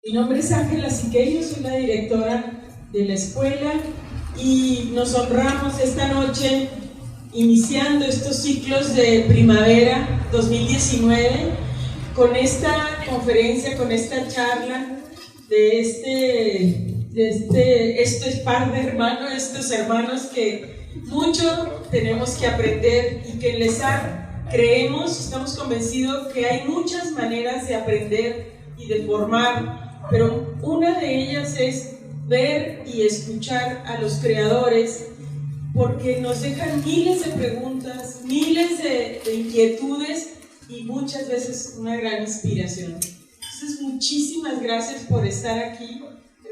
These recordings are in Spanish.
Mi nombre es Ángela Siqueiro, soy la directora de la escuela y nos honramos esta noche iniciando estos ciclos de primavera 2019 con esta conferencia, con esta charla esto es par de hermanos, estos hermanos que mucho tenemos que aprender y que en LESAR creemos, estamos convencidos que hay muchas maneras de aprender y de formar, pero una de ellas es ver y escuchar a los creadores, porque nos dejan miles de preguntas, miles de inquietudes y muchas veces una gran inspiración. Entonces, muchísimas gracias por estar aquí,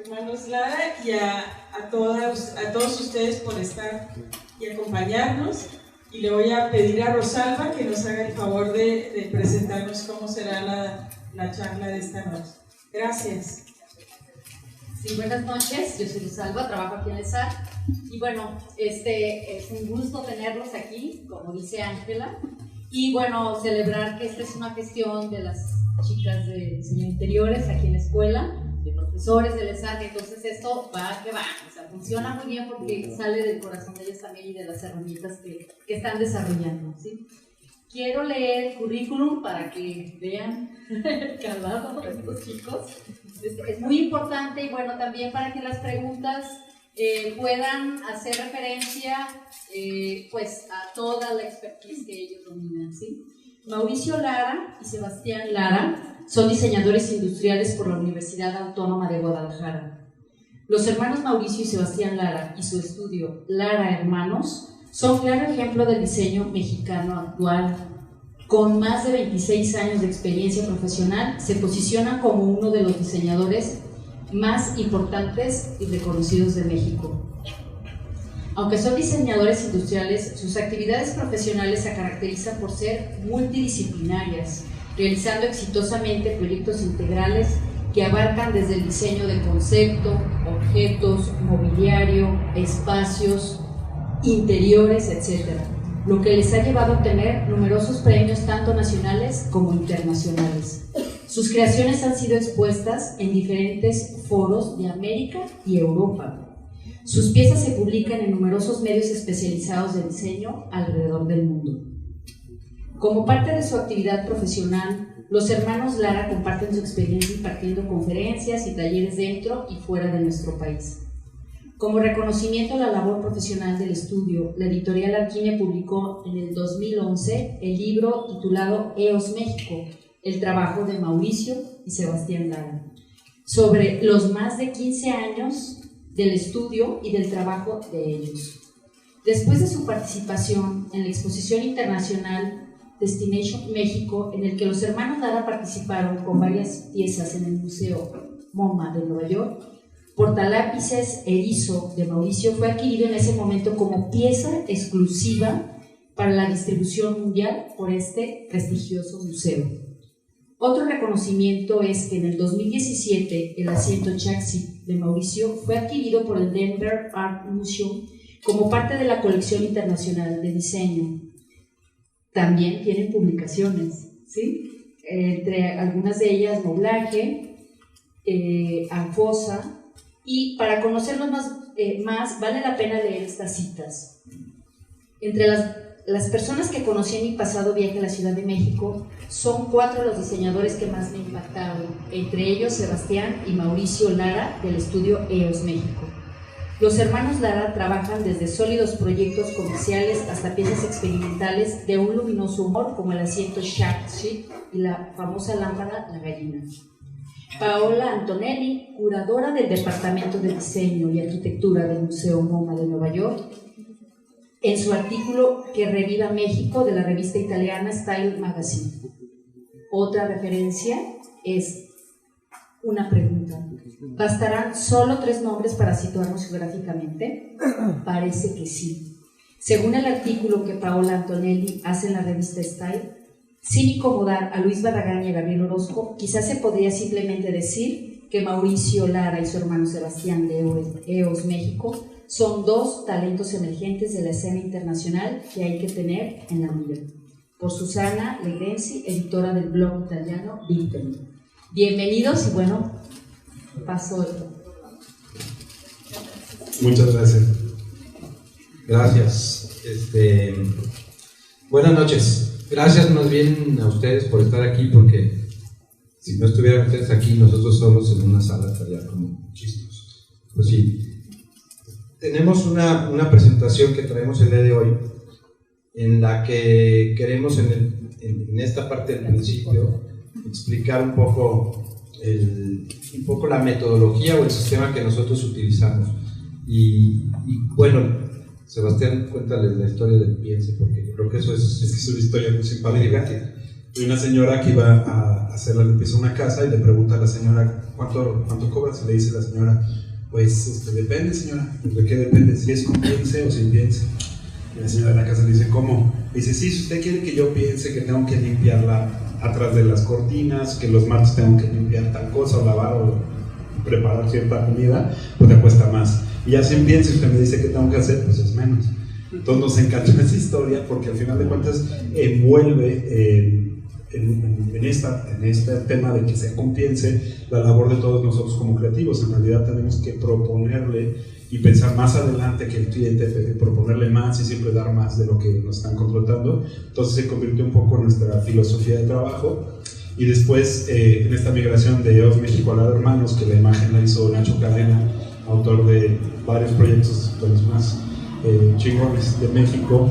hermanos Lara, y a todos ustedes por estar y acompañarnos. Y le voy a pedir a Rosalba que nos haga el favor de presentarnos cómo será la charla de esta noche. Gracias. Sí, buenas noches, yo soy Rosalba, trabajo aquí en LESAR y bueno, es un gusto tenerlos aquí, como dice Ángela, y bueno, celebrar que esta es una gestión de las chicas de diseño de interiores aquí en la escuela, de profesores de LESAR, entonces esto va que va, o sea, funciona muy bien porque sale del corazón de ellas también y de las herramientas que están desarrollando, ¿sí? Quiero leer el currículum para que vean el calado de estos chicos. Es muy importante y bueno, también para que las preguntas puedan hacer referencia pues a toda la expertise que ellos dominan, ¿sí? Mauricio Lara y Sebastián Lara son diseñadores industriales por la Universidad Autónoma de Guadalajara. Los hermanos Mauricio y Sebastián Lara y su estudio Lara Hermanos son claro ejemplo del diseño mexicano actual. Con más de 26 años de experiencia profesional, se posicionan como uno de los diseñadores más importantes y reconocidos de México. Aunque son diseñadores industriales, sus actividades profesionales se caracterizan por ser multidisciplinarias, realizando exitosamente proyectos integrales que abarcan desde el diseño de concepto, objetos, mobiliario, espacios, interiores, etc., lo que les ha llevado a obtener numerosos premios tanto nacionales como internacionales. Sus creaciones han sido expuestas en diferentes foros de América y Europa. Sus piezas se publican en numerosos medios especializados de diseño alrededor del mundo. Como parte de su actividad profesional, los hermanos Lara comparten su experiencia impartiendo conferencias y talleres dentro y fuera de nuestro país. Como reconocimiento a la labor profesional del estudio, la editorial Alquimia publicó en el 2011 el libro titulado EOS México, el trabajo de Mauricio y Sebastián Lara, sobre los más de 15 años del estudio y del trabajo de ellos. Después de su participación en la exposición internacional Destination México, en el que los hermanos Lara participaron con varias piezas en el Museo MoMA de Nueva York, Portalápices Erizo de Mauricio fue adquirido en ese momento como pieza exclusiva para la distribución mundial por este prestigioso museo. Otro reconocimiento es que en el 2017 el asiento Chaxi de Mauricio fue adquirido por el Denver Art Museum como parte de la colección internacional de diseño. También tienen publicaciones, ¿sí? Entre algunas de ellas Moblaje, Anfosa. Y para conocerlos más vale la pena leer estas citas. Entre las personas que conocí en mi pasado viaje a la Ciudad de México, son 4 los diseñadores que más me impactaron, entre ellos Sebastián y Mauricio Lara del estudio EOS México. Los hermanos Lara trabajan desde sólidos proyectos comerciales hasta piezas experimentales de un luminoso humor como el asiento Shark Sheet y la famosa lámpara La Gallina. Paola Antonelli, curadora del Departamento de Diseño y Arquitectura del Museo MoMA de Nueva York, en su artículo Que reviva México de la revista italiana Style Magazine. Otra referencia es una pregunta. ¿Bastarán solo 3 nombres para situarnos geográficamente? Parece que sí. Según el artículo que Paola Antonelli hace en la revista Style, sin incomodar a Luis Barragán y a Gabriel Orozco, quizás se podría simplemente decir que Mauricio Lara y su hermano Sebastián de EOS México son 2 talentos emergentes de la escena internacional que hay que tener en la mira. Por Susana Legrenzi, editora del blog italiano Vintemi. Bienvenidos y bueno, paso. Muchas gracias. Gracias. Buenas noches. Gracias más bien a ustedes por estar aquí, porque si no estuvieran ustedes aquí, nosotros solos en una sala estaría como chistosos. Pues sí. Tenemos una presentación que traemos el día de hoy, en la que queremos en esta parte del principio explicar un poco la metodología o el sistema que nosotros utilizamos. Y bueno, Sebastián, cuéntales la historia del Piense, porque creo que eso es una historia muy simpática. Hay una señora que iba a hacer la limpieza de una casa y le pregunta a la señora ¿cuánto cobras? Y le dice la señora, pues depende, señora. ¿De qué depende? Si es con piense o sin piense. Y la señora de la casa le dice, ¿cómo? Dice, sí, si usted quiere que yo piense que tengo que limpiarla atrás de las cortinas, que los martes tengo que limpiar tal cosa, o lavar o preparar cierta comida, pues le cuesta más. Y ya sin piense, usted me dice qué tengo que hacer, pues es menos. Entonces nos encantó esa historia porque al final de cuentas envuelve en este tema de que se compiense la labor de todos nosotros como creativos. En realidad tenemos que proponerle y pensar más adelante que el cliente, proponerle más y siempre dar más de lo que nos están contratando. Entonces se convirtió un poco en nuestra filosofía de trabajo. Y después en esta migración de EOS México a la de Hermanos, que la imagen la hizo Nacho Cadena, autor de varios proyectos de los más chingones de México,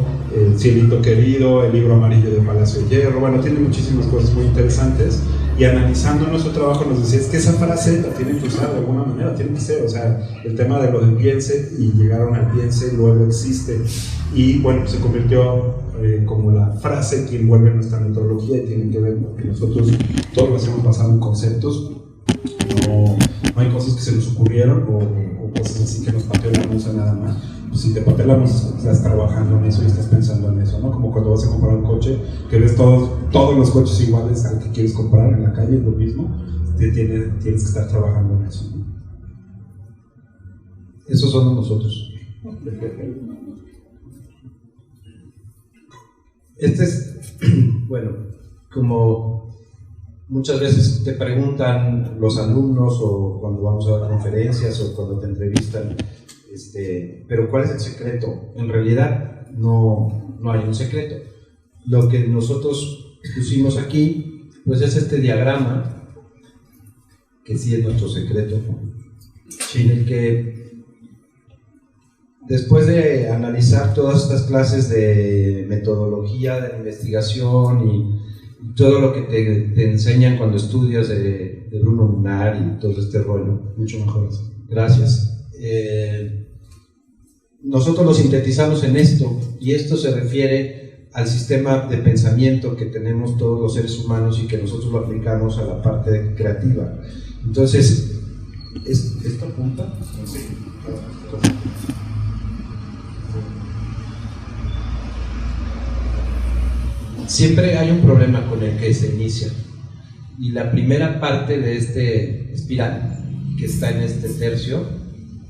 Cielito Querido, el libro amarillo de Palacio de Hierro, bueno, tiene muchísimas cosas muy interesantes. Y analizando nuestro trabajo nos decía, es que esa frase la tienen que usar de alguna manera, tiene que ser, o sea, el tema de lo del piense, y llegaron al piense, luego existe, y bueno, se convirtió como la frase que envuelve nuestra metodología, y tiene que ver porque nosotros todo lo hacemos basado en conceptos, no hay cosas que se nos ocurrieron o cosas así que nos pateó la musa nada más. Pues si te patea la musa, estás trabajando en eso y estás pensando en eso, ¿no? Como cuando vas a comprar un coche, que ves todos los coches iguales al que quieres comprar en la calle, es lo mismo, tienes que estar trabajando en eso, ¿no? Esos somos nosotros. Bueno, como muchas veces te preguntan los alumnos, o cuando vamos a dar conferencias, o cuando te entrevistan, pero ¿cuál es el secreto? En realidad no hay un secreto. Lo que nosotros pusimos aquí, pues es este diagrama, que sí es nuestro secreto, en el que después de analizar todas estas clases de metodología de la investigación y todo lo que te enseñan cuando estudias de Bruno Munari y todo este rollo, mucho mejor eso. Gracias. Nosotros lo sintetizamos en esto, y esto se refiere al sistema de pensamiento que tenemos todos los seres humanos y que nosotros lo aplicamos a la parte creativa. Entonces, ¿esto apunta? Sí. Siempre hay un problema con el que se inicia, y la primera parte de este espiral que está en este tercio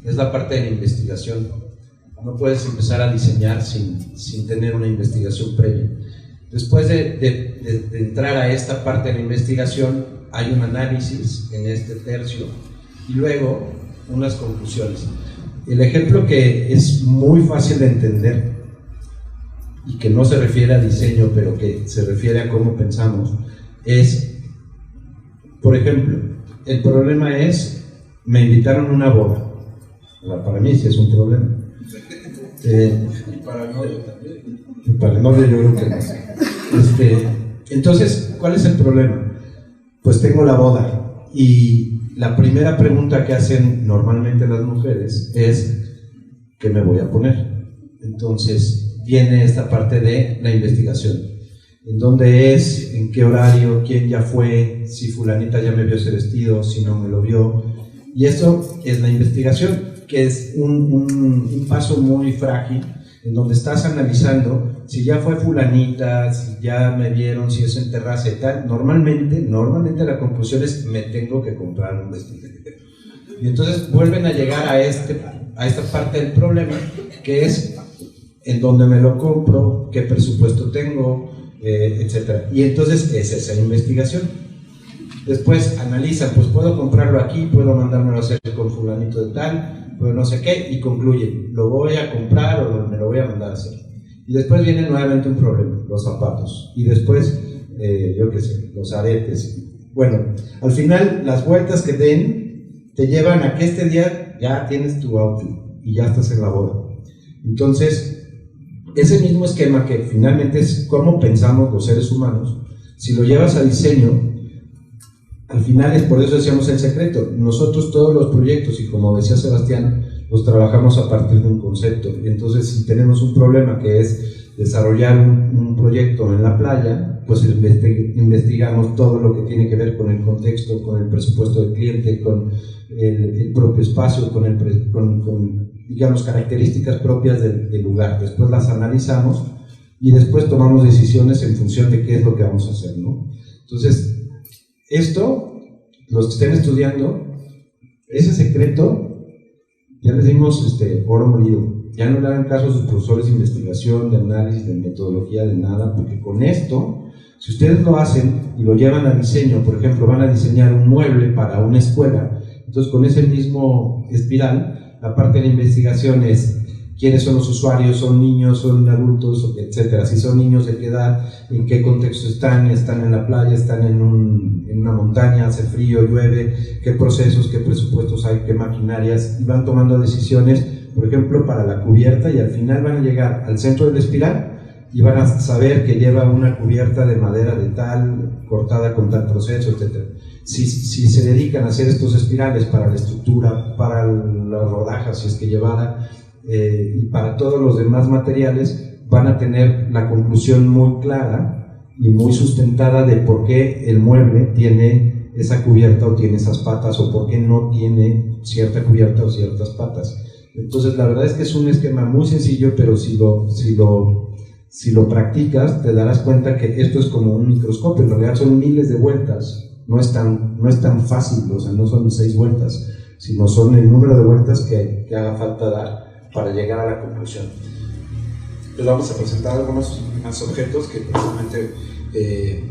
es la parte de la investigación. No puedes empezar a diseñar sin tener una investigación previa. Después de entrar a esta parte de la investigación, hay un análisis en este tercio y luego unas conclusiones. El ejemplo que es muy fácil de entender y que no se refiere a diseño, pero que se refiere a cómo pensamos, es, por ejemplo, el problema es, me invitaron a una boda. Para mí sí es un problema. Y para el novio también. Y para el novio yo creo que no. Entonces, ¿cuál es el problema? Pues tengo la boda, y la primera pregunta que hacen normalmente las mujeres es ¿qué me voy a poner? Entonces viene esta parte de la investigación. ¿En dónde es? ¿En qué horario? ¿Quién ya fue? Si fulanita ya me vio ese vestido, si no me lo vio. Y esto es la investigación, que es un paso muy frágil, en donde estás analizando si ya fue fulanita, si ya me vieron, si es en terraza y tal. Normalmente la conclusión es me tengo que comprar un vestido. Y entonces vuelven a llegar a esta parte del problema, que es en dónde me lo compro, qué presupuesto tengo, etc. Y entonces es esa investigación. Después analizan, pues puedo comprarlo aquí, puedo mandármelo a hacer con fulanito de tal, pues no sé qué, y concluyen, lo voy a comprar o me lo voy a mandar a hacer. Y después viene nuevamente un problema, los zapatos, y después, yo qué sé, los aretes. Bueno, al final las vueltas que den te llevan a que este día ya tienes tu outfit y ya estás en la boda. Entonces, ese mismo esquema que finalmente es cómo pensamos los seres humanos, si lo llevas a diseño, al final es por eso decíamos el secreto. Nosotros todos los proyectos, y como decía Sebastián, los trabajamos a partir de un concepto. Entonces, si tenemos un problema que es desarrollar un proyecto en la playa, pues investigamos todo lo que tiene que ver con el contexto, con el presupuesto del cliente, con el propio espacio, con digamos, características propias del lugar. Después las analizamos y después tomamos decisiones en función de qué es lo que vamos a hacer, ¿no? Entonces, esto, los que estén estudiando, ese secreto, ya les dimos oro molido. Ya no le hagan caso a sus profesores de investigación, de análisis, de metodología, de nada, porque con esto, si ustedes lo hacen y lo llevan a diseño, por ejemplo, van a diseñar un mueble para una escuela, entonces con ese mismo espiral, la parte de la investigación es quiénes son los usuarios, son niños, son adultos, etcétera. Si son niños, de qué edad, en qué contexto están en la playa, están en una montaña, hace frío, llueve, qué procesos, qué presupuestos hay, qué maquinarias, y van tomando decisiones, por ejemplo, para la cubierta, y al final van a llegar al centro de la espiral y van a saber que lleva una cubierta de madera de tal, cortada con tal proceso, etcétera. Si se dedican a hacer estos espirales para la estructura, para las rodajas, si es que llevara, y para todos los demás materiales, van a tener la conclusión muy clara y muy sustentada de por qué el mueble tiene esa cubierta o tiene esas patas, o por qué no tiene cierta cubierta o ciertas patas. Entonces, la verdad es que es un esquema muy sencillo, pero si lo practicas, te darás cuenta que esto es como un microscopio. En realidad son miles de vueltas. No es tan fácil, o sea, no son 6 vueltas, sino son el número de vueltas que haga falta dar para llegar a la conclusión. Les vamos a presentar algunos más objetos que precisamente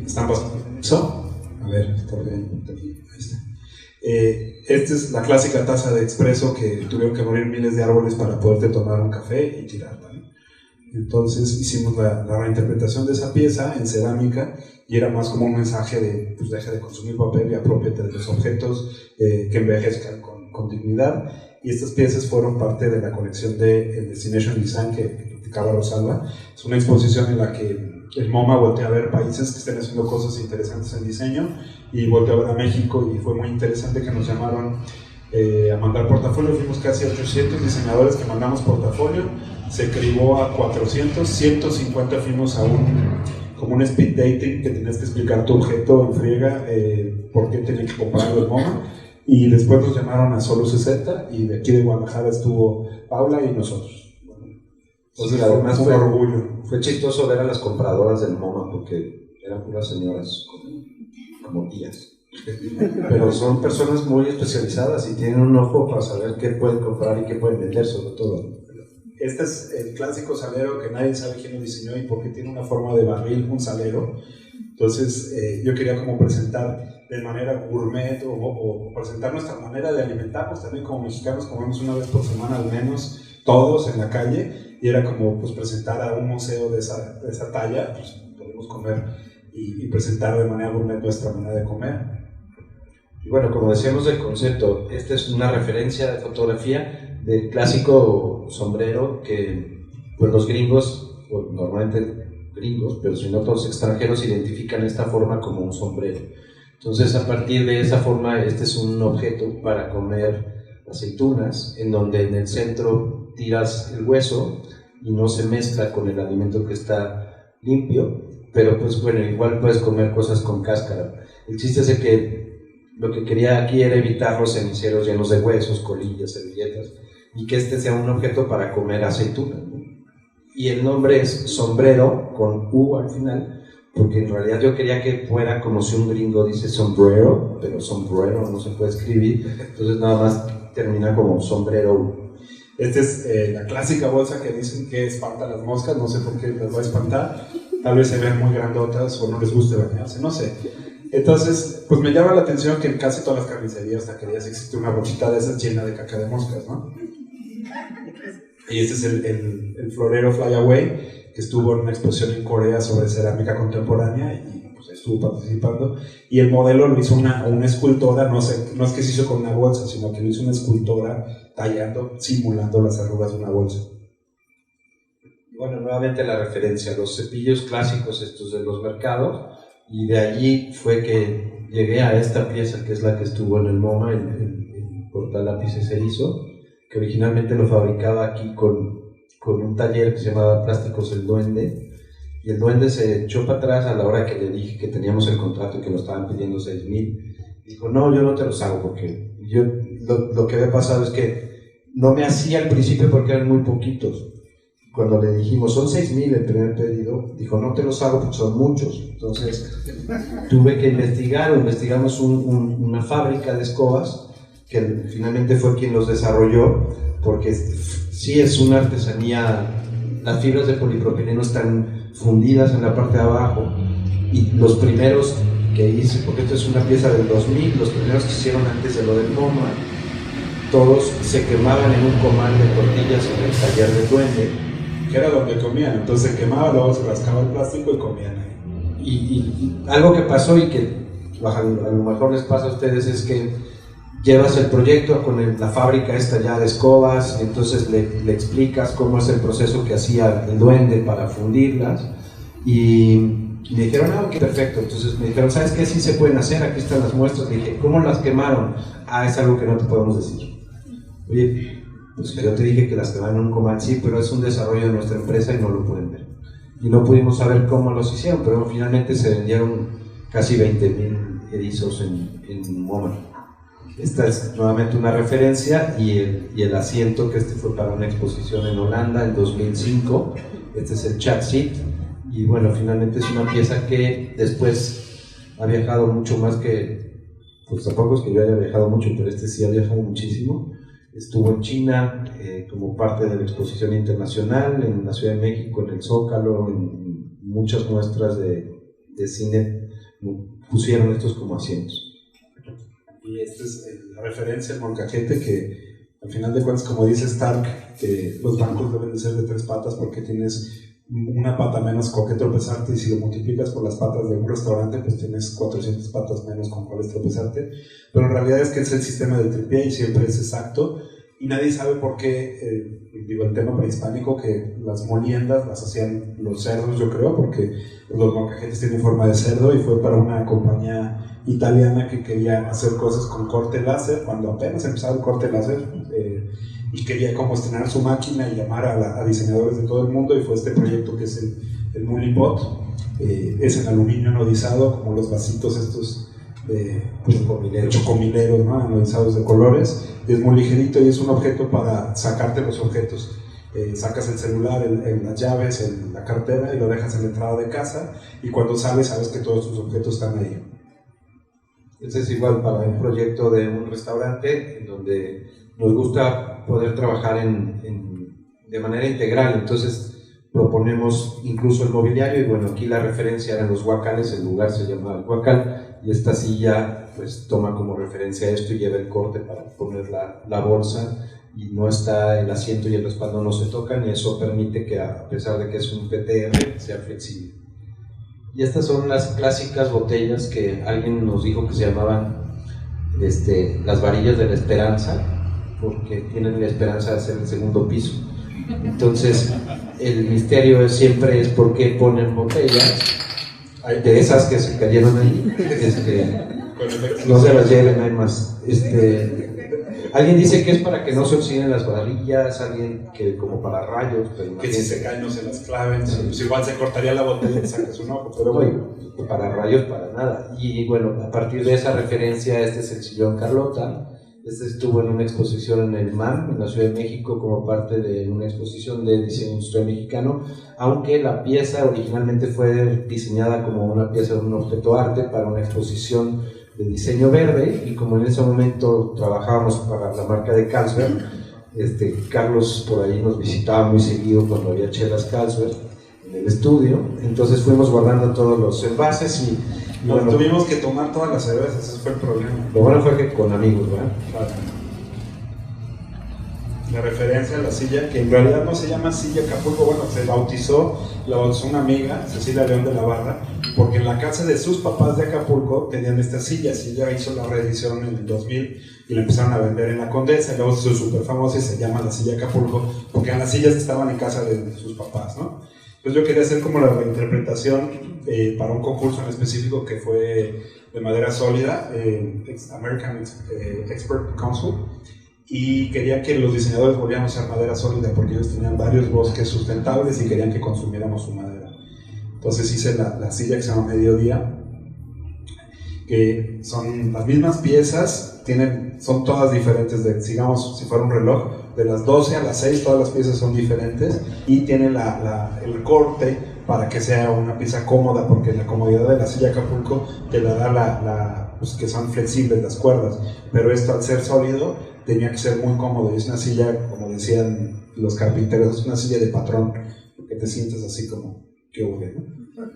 están basados en eso. A ver, está bien, ahí está. Esta es la clásica taza de expreso que tuvieron que morir miles de árboles para poderte tomar un café y tirarla, ¿no? Entonces hicimos la reinterpretación de esa pieza en cerámica, y era más como un mensaje de, pues deja de consumir papel y apropiate de los objetos que envejezcan con dignidad. Y estas piezas fueron parte de la colección de Destination Design que practicaba Rosalba. Es una exposición en la que el MoMA voltea a ver países que estén haciendo cosas interesantes en diseño, y voltea a ver a México, y fue muy interesante que nos llamaron a mandar portafolio. Fuimos casi 800 diseñadores que mandamos portafolio, se cribó a 400, 150 fuimos a como un speed dating, que tenías que explicar tu objeto en friega, por qué tenía que comprarlo el MoMA, y después nos llamaron a Solo 60, y de aquí de Guadalajara estuvo Paula y nosotros. Bueno, entonces, sí, además fue un orgullo. Fue chistoso ver a las compradoras del MoMA, porque eran puras señoras como tías. Pero son personas muy especializadas y tienen un ojo para saber qué pueden comprar y qué pueden vender, sobre todo. Este es el clásico salero que nadie sabe quién lo diseñó y por qué tiene una forma de barril, un salero. Entonces yo quería como presentar de manera gourmet o presentar nuestra manera de alimentarnos también como mexicanos. Comemos una vez por semana al menos, todos en la calle, y era como pues presentar a un museo de esa talla, pues podemos comer y presentar de manera gourmet nuestra manera de comer. Y bueno, como decíamos del concepto, esta es una referencia de fotografía del clásico sombrero que pues los gringos, o normalmente gringos, pero si no todos extranjeros, identifican esta forma como un sombrero. Entonces, a partir de esa forma, este es un objeto para comer aceitunas, en donde en el centro tiras el hueso y no se mezcla con el alimento que está limpio, pero pues bueno, igual puedes comer cosas con cáscara. El chiste es que lo que quería aquí era evitar los ceniceros llenos de huesos, colillas, servilletas, y que este sea un objeto para comer aceitunas, ¿no? Y el nombre es sombrero, con U al final, porque en realidad yo quería que fuera como si un gringo dice sombrero, pero sombrero no se puede escribir, entonces nada más termina como sombrero. Esta es la clásica bolsa que dicen que espanta a las moscas, no sé por qué las va a espantar, tal vez se vean muy grandotas o no les guste bañarse, no sé. Entonces, pues me llama la atención que en casi todas las carnicerías, taquerías existe una bolsita de esas llena de caca de moscas, ¿no? Y este es el florero Fly Away, que estuvo en una exposición en Corea sobre cerámica contemporánea y pues estuvo participando. Y el modelo lo hizo una escultora, no es que se hizo con una bolsa, sino que lo hizo una escultora tallando, simulando las arrugas de una bolsa. Bueno, nuevamente la referencia a los cepillos clásicos estos de los mercados, y de allí fue que llegué a esta pieza que es la que estuvo en el MoMA, el portalápices erizo, que originalmente lo fabricaba aquí con un taller que se llamaba Plásticos El Duende, y el Duende se echó para atrás a la hora que le dije que teníamos el contrato y que nos estaban pidiendo 6,000. Dijo, no, yo no te los hago, porque yo lo que había pasado es que no me hacía al principio porque eran muy poquitos. Cuando le dijimos, son 6,000 el primer pedido, dijo, no te los hago porque son muchos. Entonces tuve que investigamos una fábrica de escobas, que finalmente fue quien los desarrolló, porque sí es una artesanía, las fibras de polipropileno están fundidas en la parte de abajo, y los primeros que hice, porque esto es una pieza del 2000, los primeros que hicieron antes de lo del MoMA, todos se quemaban en un comal de tortillas en el taller del Duende, que era donde comían, entonces se quemaba, luego se rascaba el plástico y comían ahí. Y algo que pasó y que a lo mejor les pasa a ustedes es que llevas el proyecto con la fábrica esta ya de escobas, entonces le explicas cómo es el proceso que hacía el Duende para fundirlas, y me dijeron, ah, ok, perfecto. Entonces me dijeron, ¿sabes qué? Sí se pueden hacer, aquí están las muestras. Le dije, ¿cómo las quemaron? Ah, es algo que no te podemos decir. Oye, pues yo te dije que las quemaron en un comal, sí, pero es un desarrollo de nuestra empresa y no lo pueden ver. Y no pudimos saber cómo los hicieron, pero finalmente se vendieron casi 20,000 erizos en MoMA. Esta es nuevamente una referencia, y el asiento, que este fue para una exposición en Holanda en 2005. Este es el chat seat, y bueno, finalmente es una pieza que después ha viajado mucho más que, pues tampoco es que yo haya viajado mucho, pero este sí ha viajado muchísimo. Estuvo en China como parte de la exposición internacional, en la Ciudad de México, en el Zócalo, en muchas muestras de cine pusieron estos como asientos. Y esta es la referencia al molcajete, que al final de cuentas, como dice Stark, que los bancos deben de ser de 3 patas porque tienes una pata menos con que tropezarte, y si lo multiplicas por las patas de un restaurante, pues tienes 400 patas menos con cuáles tropezarte. Pero en realidad es que es el sistema del tripié y siempre es exacto, y nadie sabe por qué, digo, el tema prehispánico, que las moliendas las hacían los cerdos, yo creo, porque los molcajetes tienen forma de cerdo, y fue para una compañía italiana que quería hacer cosas con corte láser, cuando apenas empezaba el corte láser, y quería como estrenar su máquina y llamar a diseñadores de todo el mundo, y fue este proyecto que es el Mulipot. Es en aluminio anodizado, como los vasitos estos de chocomileros, ¿no? Anodizados de colores, y es muy ligerito y es un objeto para sacarte los objetos. Sacas el celular, las llaves, la cartera, y lo dejas en la entrada de casa, y cuando sales sabes que todos tus objetos están ahí. Este es igual para un proyecto de un restaurante en donde nos gusta poder trabajar de manera integral, entonces proponemos incluso el mobiliario, y bueno, aquí la referencia eran los huacales, el lugar se llama el huacal, y esta silla pues toma como referencia esto y lleva el corte para poner la bolsa, y no está el asiento y el respaldo no se tocan, y eso permite que, a pesar de que es un PTR, sea flexible. Y estas son las clásicas botellas que alguien nos dijo que se llamaban las varillas de la esperanza, porque tienen la esperanza de hacer el segundo piso. Entonces el misterio siempre es por qué ponen botellas de esas que se cayeron ahí. No se las lleven, hay más. Alguien dice que es para que no se oxiden las varillas, alguien que como para rayos, pero que si se caen no se las claven, sí. Pues igual se cortaría la botella y te sacas un ojo, pero bueno. Para rayos, para nada. Y bueno, a partir de esa referencia, este es el sillón Carlota. Este estuvo en una exposición en el MAM, en la Ciudad de México, como parte de una exposición de diseño industrial mexicano, aunque la pieza originalmente fue diseñada como una pieza de un objeto arte para una exposición de diseño verde, y como en ese momento trabajábamos para la marca de Carlsberg, Carlos por ahí nos visitaba muy seguido cuando había chelas Carlsberg en el estudio, entonces fuimos guardando todos los envases, Nos tuvimos que tomar todas las cervezas, ese fue el problema. Lo bueno fue que con amigos, ¿verdad? La referencia a la silla, que en realidad no se llama silla Acapulco, bueno, la bautizó una amiga, Cecilia León de la Barra, porque en la casa de sus papás de Acapulco tenían estas sillas y ella hizo la reedición en el 2000 y la empezaron a vender en la Condesa, y luego se hizo súper famosa y se llama la silla Acapulco, porque eran las sillas que estaban en casa de sus papás, ¿no? Entonces yo quería hacer como la reinterpretación para un concurso en específico que fue de madera sólida, American Expert Council, y quería que los diseñadores volvieran a usar madera sólida porque ellos tenían varios bosques sustentables y querían que consumiéramos su madera. Entonces hice la silla que se llama Mediodía, que son las mismas piezas, son todas diferentes, digamos, si fuera un reloj, de las 12 a las 6 todas las piezas son diferentes y tiene el corte para que sea una pieza cómoda, porque la comodidad de la silla Acapulco te la da pues que son flexibles las cuerdas, pero esto al ser sólido tenía que ser muy cómodo, y es una silla, como decían los carpinteros, es una silla de patrón, porque te sientes así como, qué hube, ¿no?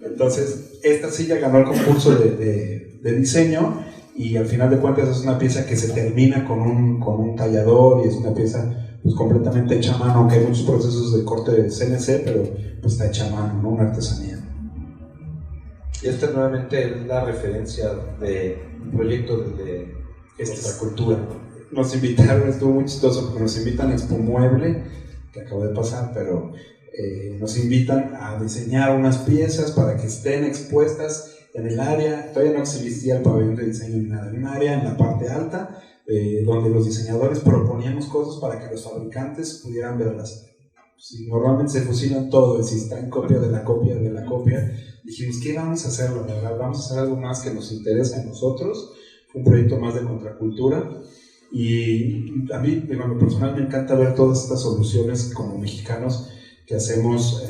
Entonces, esta silla ganó el concurso de diseño, y al final de cuentas es una pieza que se termina con un tallador, y es una pieza pues completamente hecha a mano, aunque hay muchos procesos de corte de CNC, pero pues está hecha a mano, ¿no? Una artesanía. Y esta nuevamente es la referencia de un proyecto de contracultura. Nos invitaron, estuvo muy chistoso, porque nos invitan a Expo Mueble, que acabo de pasar, pero nos invitan a diseñar unas piezas para que estén expuestas en el área, todavía no existía el pabellón de diseño ni nada, en un área en la parte alta, donde los diseñadores proponíamos cosas para que los fabricantes pudieran verlas. Si normalmente se fusilan todo, si está en copia de la copia de la copia, dijimos, ¿qué vamos a hacer? La verdad, vamos a hacer algo más que nos interesa a nosotros, un proyecto más de contracultura. Y a mí, en lo personal, me encanta ver todas estas soluciones como mexicanos que hacemos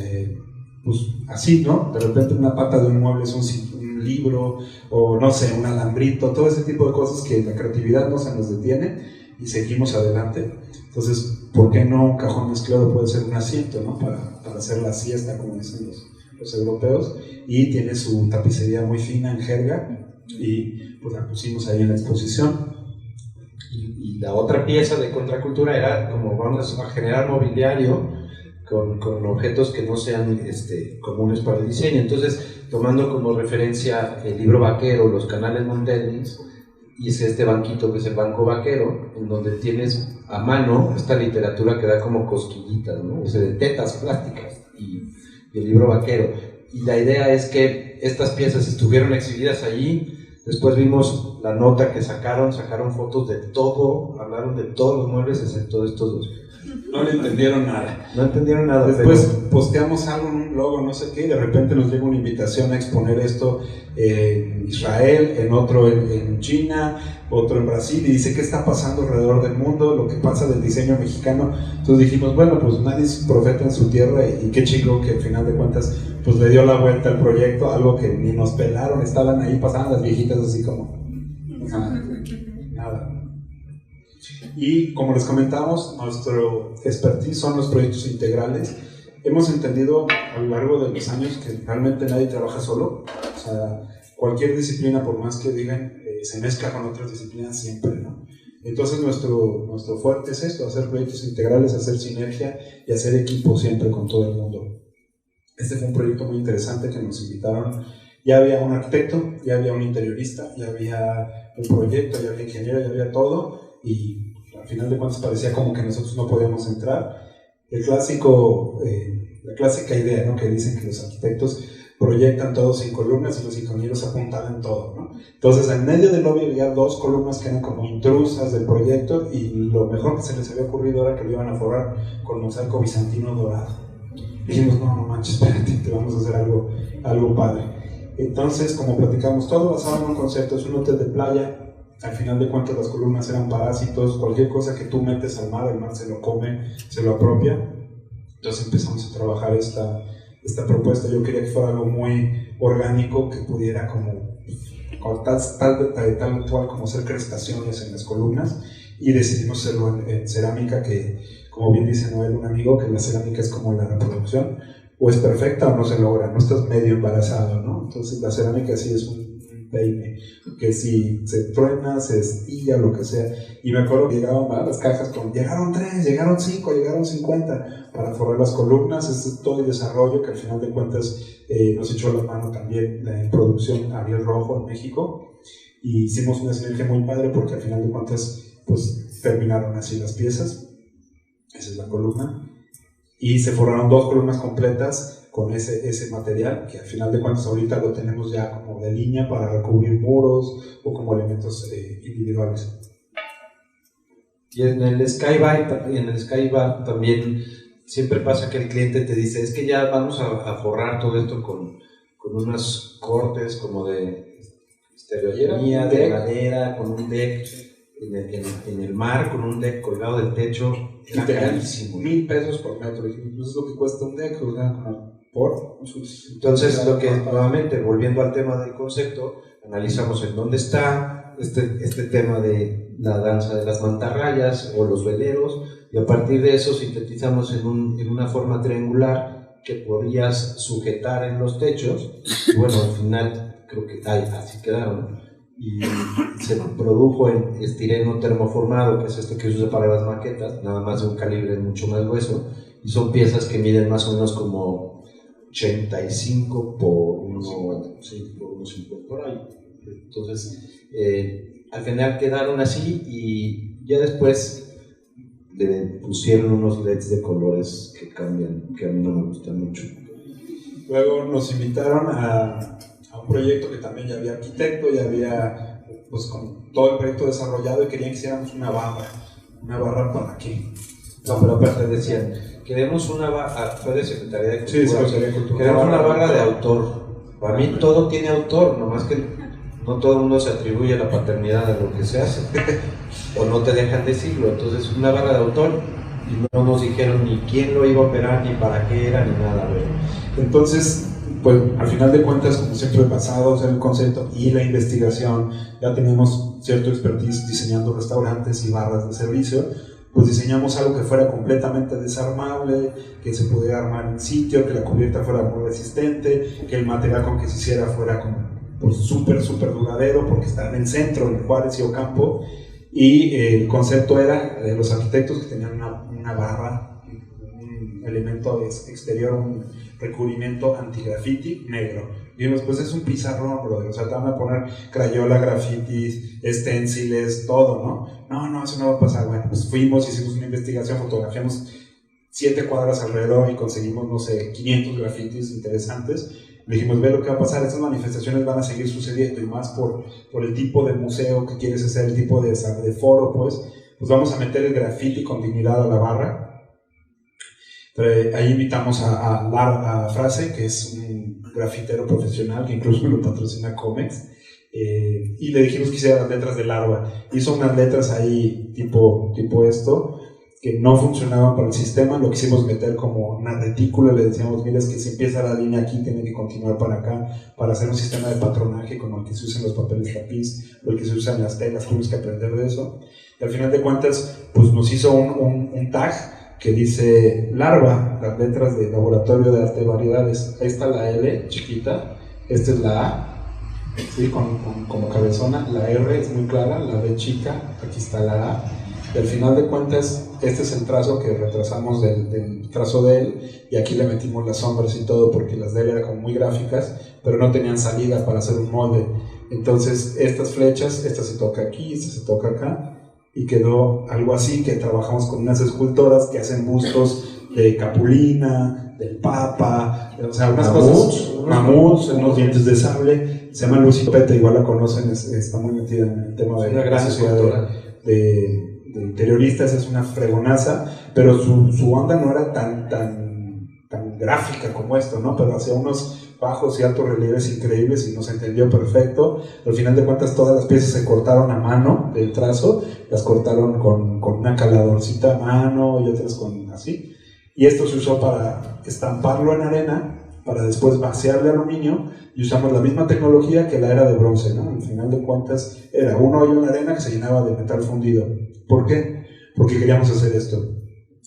pues así, ¿no? De repente una pata de un mueble es un libro, o no sé, un alambrito, todo ese tipo de cosas que la creatividad no se nos detiene y seguimos adelante. Entonces, ¿por qué no un cajón mezclado puede ser un asiento, ¿no? Para hacer la siesta, como dicen los europeos, y tiene su tapicería muy fina en jerga, y pues la pusimos ahí en la exposición. Y la otra pieza de contracultura era como vamos a generar mobiliario con objetos que no sean comunes para el diseño. Entonces, tomando como referencia el libro vaquero, los canales monteños, hice este banquito que es el banco vaquero, en donde tienes a mano esta literatura que da como cosquillitas, ¿no? O sea, de tetas plásticas y el libro vaquero. Y la idea es que estas piezas estuvieron exhibidas allí. Después vimos la nota que sacaron fotos de todo, hablaron de todos los muebles excepto de estos dos. No le entendieron nada. No entendieron nada. Después posteamos algo en un blog, no sé qué, y de repente nos llega una invitación a exponer esto en Israel, en otro en China, otro en Brasil, y dice qué está pasando alrededor del mundo, lo que pasa del diseño mexicano. Entonces dijimos, bueno, pues nadie es profeta en su tierra, y qué chico que al final de cuentas pues le dio la vuelta al proyecto, algo que ni nos pelaron, estaban ahí, pasaban las viejitas así como nada. Y como les comentamos, nuestro expertise son los proyectos integrales. Hemos entendido a lo largo de los años que realmente nadie trabaja solo. O sea, cualquier disciplina, por más que digan, se mezcla con otras disciplinas siempre, ¿no? Entonces nuestro fuerte es esto, hacer proyectos integrales, hacer sinergia y hacer equipo siempre con todo el mundo. Este fue un proyecto muy interesante que nos invitaron. Ya había un arquitecto, ya había un interiorista, ya había un proyecto, ya había ingeniero, ya había todo, y al final de cuentas parecía como que nosotros no podíamos entrar. La clásica idea, ¿no? Que dicen que los arquitectos proyectan todo sin columnas y los ingenieros apuntalan todo, ¿no? Entonces en medio del lobby había dos columnas que eran como intrusas del proyecto, y lo mejor que se les había ocurrido era que lo iban a forrar con mosaico bizantino dorado. Dijimos, no manches, espérate, te vamos a hacer algo padre. Entonces, como platicamos, todo basado en un concepto, es un hotel de playa. Al final de cuentas las columnas eran parásitos, cualquier cosa que tú metes al mar, el mar se lo come, se lo apropia. Entonces empezamos a trabajar esta propuesta. Yo quería que fuera algo muy orgánico, que pudiera como tal cual como hacer crestaciones en las columnas, y decidimos hacerlo en cerámica, que como bien dice Noel, un amigo, que la cerámica es como la reproducción, o es perfecta o no se logra, no estás medio embarazado, ¿no? Entonces la cerámica sí es un peine, que si se truena, se estilla, lo que sea. Y me acuerdo que llegaban a las cajas con, llegaron 3, llegaron 5, llegaron 50, para forrar las columnas. Este es todo el desarrollo que al final de cuentas nos echó la mano también en producción Ariel Rojo en México. Y hicimos una sinergia muy padre porque al final de cuentas pues terminaron así las piezas. Esa es la columna. Y se forraron 2 columnas completas con ese material, que al final de cuentas ahorita lo tenemos ya como de línea para recubrir muros o como elementos individuales. Y en el Skybar también siempre pasa que el cliente te dice, es que ya vamos a forrar todo esto con unos cortes como de estereotomía, de madera, con un deck en el mar, con un deck colgado del techo. Era carísimo. $1,000 por metro. Eso es lo que cuesta un deck, o sea, por. Entonces, lo que nuevamente, volviendo al tema del concepto, analizamos en dónde está este tema de la danza de las mantarrayas o los veleros, y a partir de eso sintetizamos en una forma triangular que podrías sujetar en los techos. Y bueno, al final creo que así quedaron. Y se produjo en estireno termoformado, que es este que se usa para las maquetas, nada más de un calibre mucho más grueso, y son piezas que miden más o menos como 85 por 1,50 por ahí. Entonces, al final quedaron así, y ya después le pusieron unos LEDs de colores que cambian, que a mí no me gustan mucho. Luego nos invitaron a un proyecto que también ya había arquitecto, ya había pues con todo el proyecto desarrollado, y querían que hiciéramos una barra ¿para qué? No, pero aparte decían, queremos una barra, fue de Secretaría de Cultura, sí, Secretaría de Cultura, queremos una barra de autor. Para mí todo tiene autor, nomás que no todo el mundo se atribuye la paternidad de lo que se hace, o no te dejan decirlo. Entonces una barra de autor, y no nos dijeron ni quién lo iba a operar, ni para qué era, ni nada. Entonces, pues al final de cuentas, como siempre, basados en el concepto y la investigación, ya tenemos cierto expertise diseñando restaurantes y barras de servicio. Pues diseñamos algo que fuera completamente desarmable, que se pudiera armar en sitio, que la cubierta fuera muy resistente, que el material con que se hiciera fuera como pues súper duradero, porque está en el centro, en Juárez y Ocampo. Y el concepto era de los arquitectos que tenían una barra, un elemento exterior, un recubrimiento anti-graffiti negro. Y después es un pizarrón, brother. O sea, te van a poner crayola, grafitis, stenciles, todo, ¿no? No, eso no va a pasar. Bueno, pues fuimos, hicimos una investigación, fotografiamos 7 cuadras alrededor y conseguimos, no sé, 500 grafitis interesantes. Le dijimos, ve lo que va a pasar, estas manifestaciones van a seguir sucediendo, y más por el tipo de museo que quieres hacer, el tipo de foro, pues vamos a meter el graffiti con dignidad a la barra. Ahí invitamos a Frase, que es un grafitero profesional que incluso lo patrocina Comex, y le dijimos que hiciera las letras de Larva. Hizo unas letras ahí tipo esto, que no funcionaban para el sistema. Lo quisimos meter como una retícula, le decíamos, mira, es que si empieza la línea aquí, tiene que continuar para acá, para hacer un sistema de patronaje como el que se usa en los papeles tapiz, o el que se usa en las telas. Tuvimos que aprender de eso, y al final de cuentas pues nos hizo un tag que dice Larva, las letras de Laboratorio de Arte de Variedades. Ahí está la L chiquita, esta es la A, ¿sí? como cabezona. La R es muy clara, la B chica, aquí está la A. Y al final de cuentas, este es el trazo que retrasamos del trazo de él, y aquí le metimos las sombras y todo, porque las de él eran como muy gráficas, pero no tenían salida para hacer un molde. Entonces, estas flechas, esta se toca aquí, esta se toca acá, y quedó algo así, que trabajamos con unas escultoras que hacen bustos de Capulina, del Papa, o sea, unas cosas, mamuts, unos dientes de sable. Se llama Lucy Peta, igual la conocen, está muy metida en el tema de una gran sociedad de interioristas, es una fregonaza, pero su onda no era tan gráfica como esto, ¿no? Pero hacía unos bajos y altos relieves increíbles, y nos entendió perfecto. Al final de cuentas, todas las piezas se cortaron a mano del trazo, las cortaron con una caladorcita a mano, y otras con así, y esto se usó para estamparlo en arena, para después vaciarle aluminio, y usamos la misma tecnología que la era de bronce, ¿no? Al final de cuentas era un hoyo en la arena que se llenaba de metal fundido. ¿Por qué? Porque queríamos hacer esto.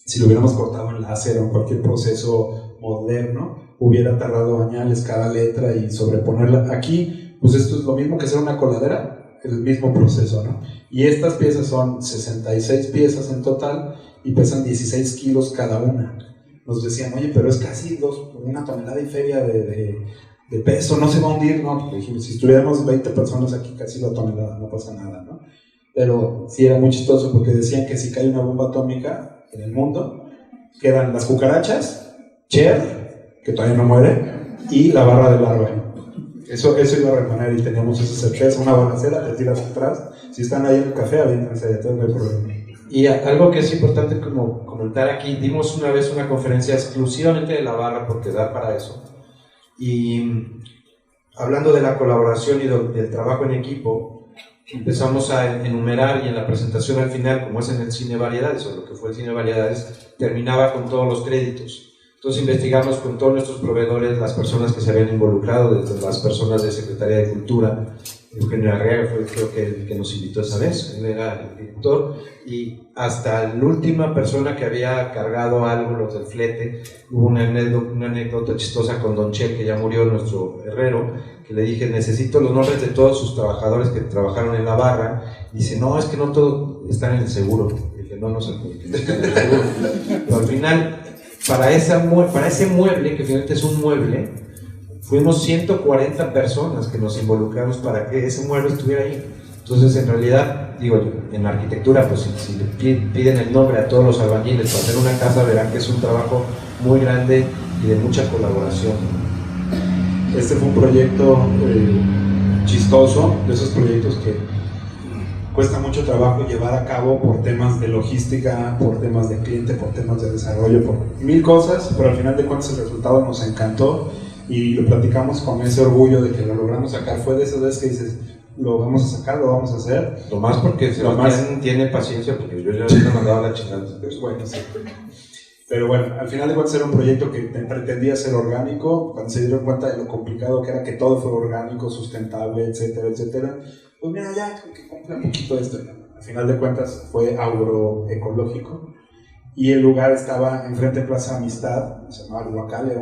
Si lo hubiéramos cortado en láser o en cualquier proceso moderno, hubiera tardado años cada letra, y sobreponerla aquí Pues esto es lo mismo que hacer una coladera, el mismo proceso, ¿no? Y estas piezas son 66 piezas en total y pesan 16 kilos cada una. Nos decían, oye, pero es casi 1 tonelada y feria de peso, no se va a hundir, ¿no? Porque dijimos, si estuviéramos 20 personas aquí, casi la tonelada, no pasa nada, ¿no? Pero sí era muy chistoso porque decían que si cae una bomba atómica en el mundo, quedan las cucarachas, Cher, que todavía no muere, y la barra de larva. Eso iba a reponer y teníamos esa certeza, una balacera, te tiras atrás. Si están ahí en el café, aviéntense allá, no hay problema. Y algo que es importante como comentar aquí, dimos una vez una conferencia exclusivamente de la barra porque da para eso. Y hablando de la colaboración y del trabajo en equipo, empezamos a enumerar y en la presentación al final, como es en el Cine Variedades, o lo que fue el Cine Variedades, terminaba con todos los créditos. Entonces investigamos con todos nuestros proveedores, las personas que se habían involucrado, desde las personas de Secretaría de Cultura. Eugenio Arriaga fue creo que el que nos invitó esa vez, él era el director, y hasta la última persona que había cargado algo, los del flete. Hubo una anécdota chistosa con Don Che, que ya murió, nuestro herrero, que le dije, necesito los nombres de todos sus trabajadores que trabajaron en la barra. Y dice, no, es que no todos están en el seguro. Le dije, no sé por qué están en el seguro. Pero al final, para ese mueble, que finalmente es un mueble, fuimos 140 personas que nos involucramos para que ese mueble estuviera ahí. Entonces, en realidad, digo, en arquitectura, pues si le piden el nombre a todos los albañiles para hacer una casa, verán que es un trabajo muy grande y de mucha colaboración. Este fue un proyecto chistoso, de esos proyectos que cuesta mucho trabajo llevar a cabo por temas de logística, por temas de cliente, por temas de desarrollo, por 1000 cosas, pero al final de cuentas el resultado nos encantó y lo platicamos con ese orgullo de que lo logramos sacar. Fue de esas veces que dices, lo vamos a sacar, lo vamos a hacer. Lo más porque Sebastián tiene paciencia, porque yo ya le he mandado la chingada. Bueno, sí. Pero bueno, al final de cuentas era un proyecto que pretendía ser orgánico. Cuando se dieron cuenta de lo complicado que era que todo fuera orgánico, sustentable, etcétera, etcétera, pues mira, ya, que cumpla un poquito esto. Al final de cuentas fue agroecológico y el lugar estaba enfrente de Plaza Amistad, se llamaba El Huacal,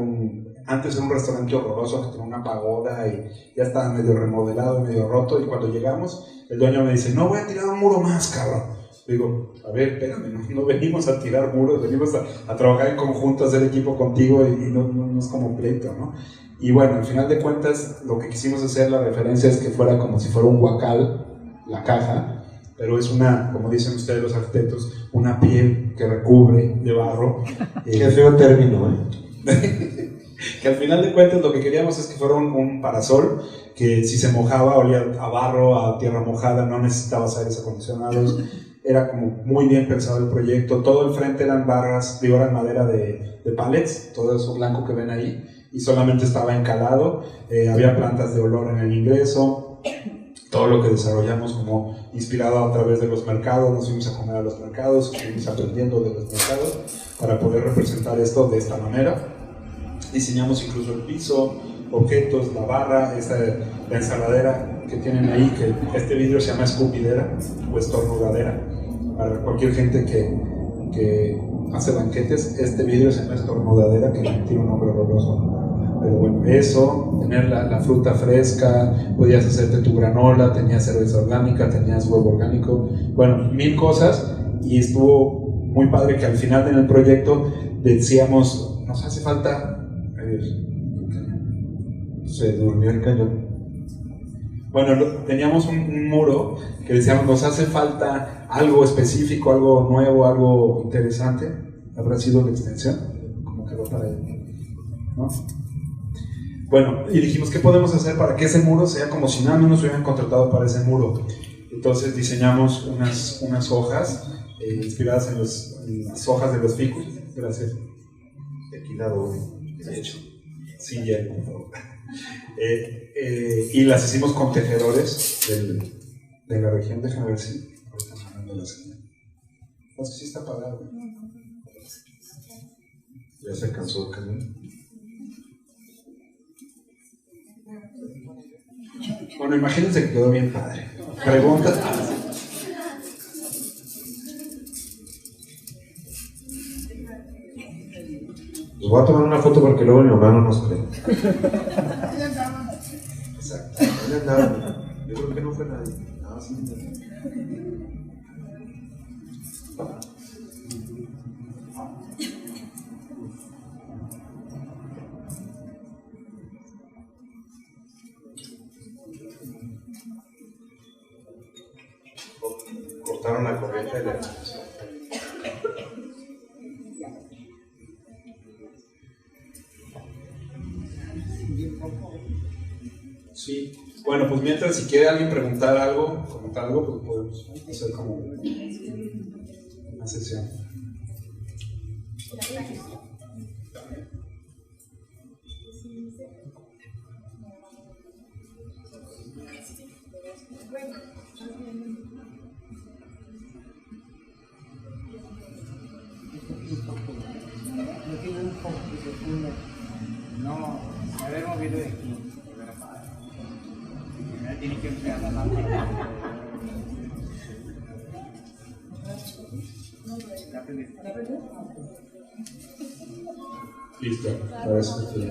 antes era un restaurante horroroso que tenía una pagoda y ya estaba medio remodelado, medio roto, y cuando llegamos el dueño me dice, no voy a tirar un muro más, cabrón. Digo, a ver, espérame, no venimos a tirar muros, venimos a trabajar en conjunto, a hacer equipo contigo y no es como pleito, ¿no? Y bueno, al final de cuentas, lo que quisimos hacer, la referencia es que fuera como si fuera un huacal, la caja, pero es una, como dicen ustedes los arquitectos, una piel que recubre de barro. Qué feo término, ¿eh? Que al final de cuentas lo que queríamos es que fuera un parasol, que si se mojaba olía a barro, a tierra mojada, no necesitabas aires acondicionados. Era como muy bien pensado el proyecto. Todo el frente eran barras, eran madera de pallets, todo eso blanco que ven ahí, y solamente estaba encalado. Había plantas de olor en el ingreso. Todo lo que desarrollamos como inspirado a través de los mercados, nos fuimos a comer a los mercados, fuimos aprendiendo de los mercados para poder representar esto de esta manera. Diseñamos incluso el piso, objetos, la barra, la ensaladera que tienen ahí, que este vidrio se llama escupidera o estornudadera. Para cualquier gente que hace banquetes, este vidrio se llama estornudadera, que tiene un nombre horroroso. Pero bueno, eso, tener la fruta fresca, podías hacerte tu granola, tenías cerveza orgánica, tenías huevo orgánico, bueno, 1000 cosas, y estuvo muy padre que al final en el proyecto decíamos, nos hace falta... Se durmió el cañón. Bueno, teníamos un muro que decíamos, nos hace falta algo específico, algo nuevo, algo interesante. ¿Habrá sido la extensión? Como quedó para él, ¿no? Bueno, y dijimos, ¿qué podemos hacer para que ese muro sea como si nada más nos hubieran contratado para ese muro? Entonces diseñamos unas hojas inspiradas en las hojas de los ficus. Gracias. Aquí la doy. De hecho, sí, ya, por favor. Y las hicimos con tejedores de la región. Déjame ver si ahorita me mando la señal. No sé si está apagado. Ya se cansó el cañón. Bueno, imagínense que quedó bien padre. Preguntas. Les voy a tomar una foto porque luego mi mamá no nos cree. Exacto. ¿Quién andaba? Yo creo que no fue nadie. Ah, sí. Cortaron la corriente de la electricidad. Sí, bueno, pues mientras si quiere alguien preguntar algo, comentar algo, pues podemos hacer como una sesión. No, haber movido de aquí. Tiene que emplear la lámpara. Listo, ahora sí.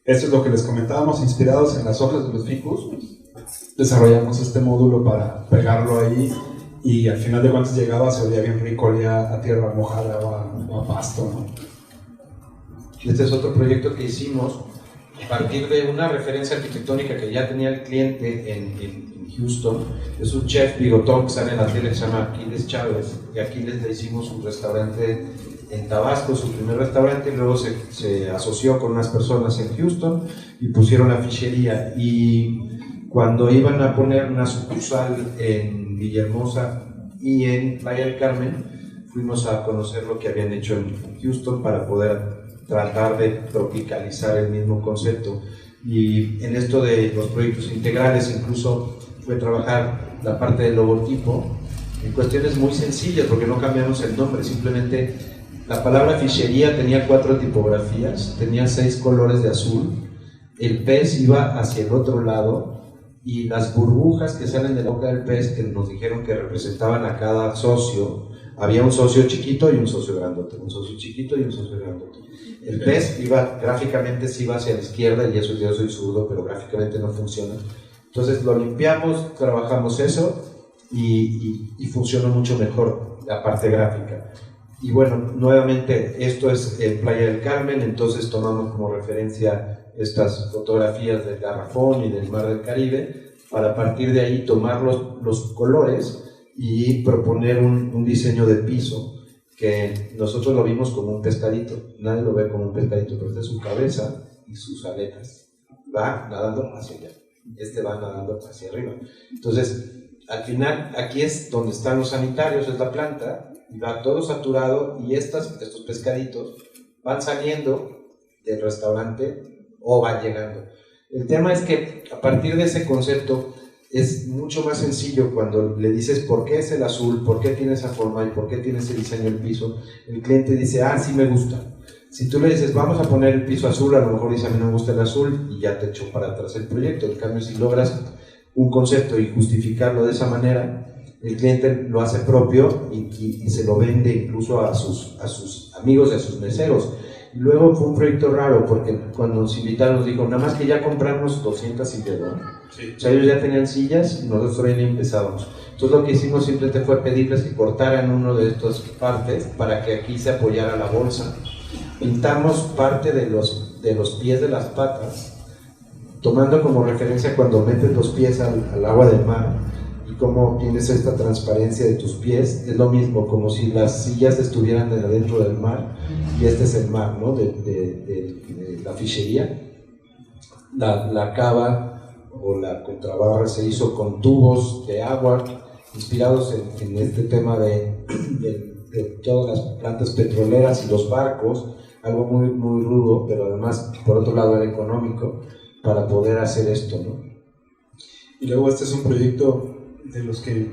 Esto es lo que les comentábamos, inspirados en las hojas de los ficus. Desarrollamos este módulo para pegarlo ahí y al final de cuentas llegaba, se olía bien rico, olía a tierra mojada o a pasto, ¿no? Este es otro proyecto que hicimos a partir de una referencia arquitectónica que ya tenía el cliente en Houston. Es un chef bigotón que sale en la tele, se llama Aquiles Chávez, y Aquiles le hicimos un restaurante en Tabasco, su primer restaurante, y luego se asoció con unas personas en Houston y pusieron la fichería. Y cuando iban a poner una sucursal en Villahermosa y en Playa del Carmen, fuimos a conocer lo que habían hecho en Houston para poder tratar de tropicalizar el mismo concepto. Y en esto de los proyectos integrales incluso fue trabajar la parte del logotipo en cuestiones muy sencillas, porque no cambiamos el nombre, simplemente la palabra fichería tenía 4 tipografías, tenía 6 colores de azul, el pez iba hacia el otro lado y las burbujas que salen de la boca del pez, que nos dijeron que representaban a cada socio, había un socio chiquito y un socio grandote, un socio chiquito y un socio grandote. El pez iba, gráficamente sí iba hacia la izquierda, y eso yo soy zurdo, pero gráficamente no funciona. Entonces lo limpiamos, trabajamos eso y funcionó mucho mejor la parte gráfica. Y bueno, nuevamente esto es en Playa del Carmen, entonces tomamos como referencia estas fotografías del Garrafón y del Mar del Caribe, para a partir de ahí tomar los colores y proponer un diseño de piso que nosotros lo vimos como un pescadito. Nadie lo ve como un pescadito, pero esta es su cabeza y sus aletas. Va nadando hacia allá, este va nadando hacia arriba. Entonces, al final, aquí es donde están los sanitarios, es la planta, y va todo saturado, y estos pescaditos van saliendo del restaurante o van llegando. El tema es que a partir de ese concepto es mucho más sencillo cuando le dices por qué es el azul, por qué tiene esa forma y por qué tiene ese diseño el piso. El cliente dice, ah, sí me gusta. Si tú le dices, vamos a poner el piso azul, a lo mejor dice, a mí no me gusta el azul, y ya te echó para atrás el proyecto. En cambio, si logras un concepto y justificarlo de esa manera, el cliente lo hace propio y se lo vende incluso a sus amigos y a sus meseros. Y luego fue un proyecto raro, porque cuando nos invitaron nos dijo, nada más que ya compramos 200 sillas, ¿no? Sí. O sea, ellos ya tenían sillas y nosotros todavía ni empezábamos. Entonces lo que hicimos simplemente fue pedirles que cortaran uno de estas partes para que aquí se apoyara la bolsa. Pintamos parte de los pies de las patas, tomando como referencia cuando metes los pies al agua del mar y cómo tienes esta transparencia de tus pies. Es lo mismo, como si las sillas estuvieran adentro del mar, y este es el mar, ¿no? de la fichería. La cava o la contrabarra se hizo con tubos de agua inspirados en este tema de todas las plantas petroleras y los barcos, algo muy, muy rudo, pero además por otro lado era económico para poder hacer esto, ¿no? Y luego este es un proyecto de los que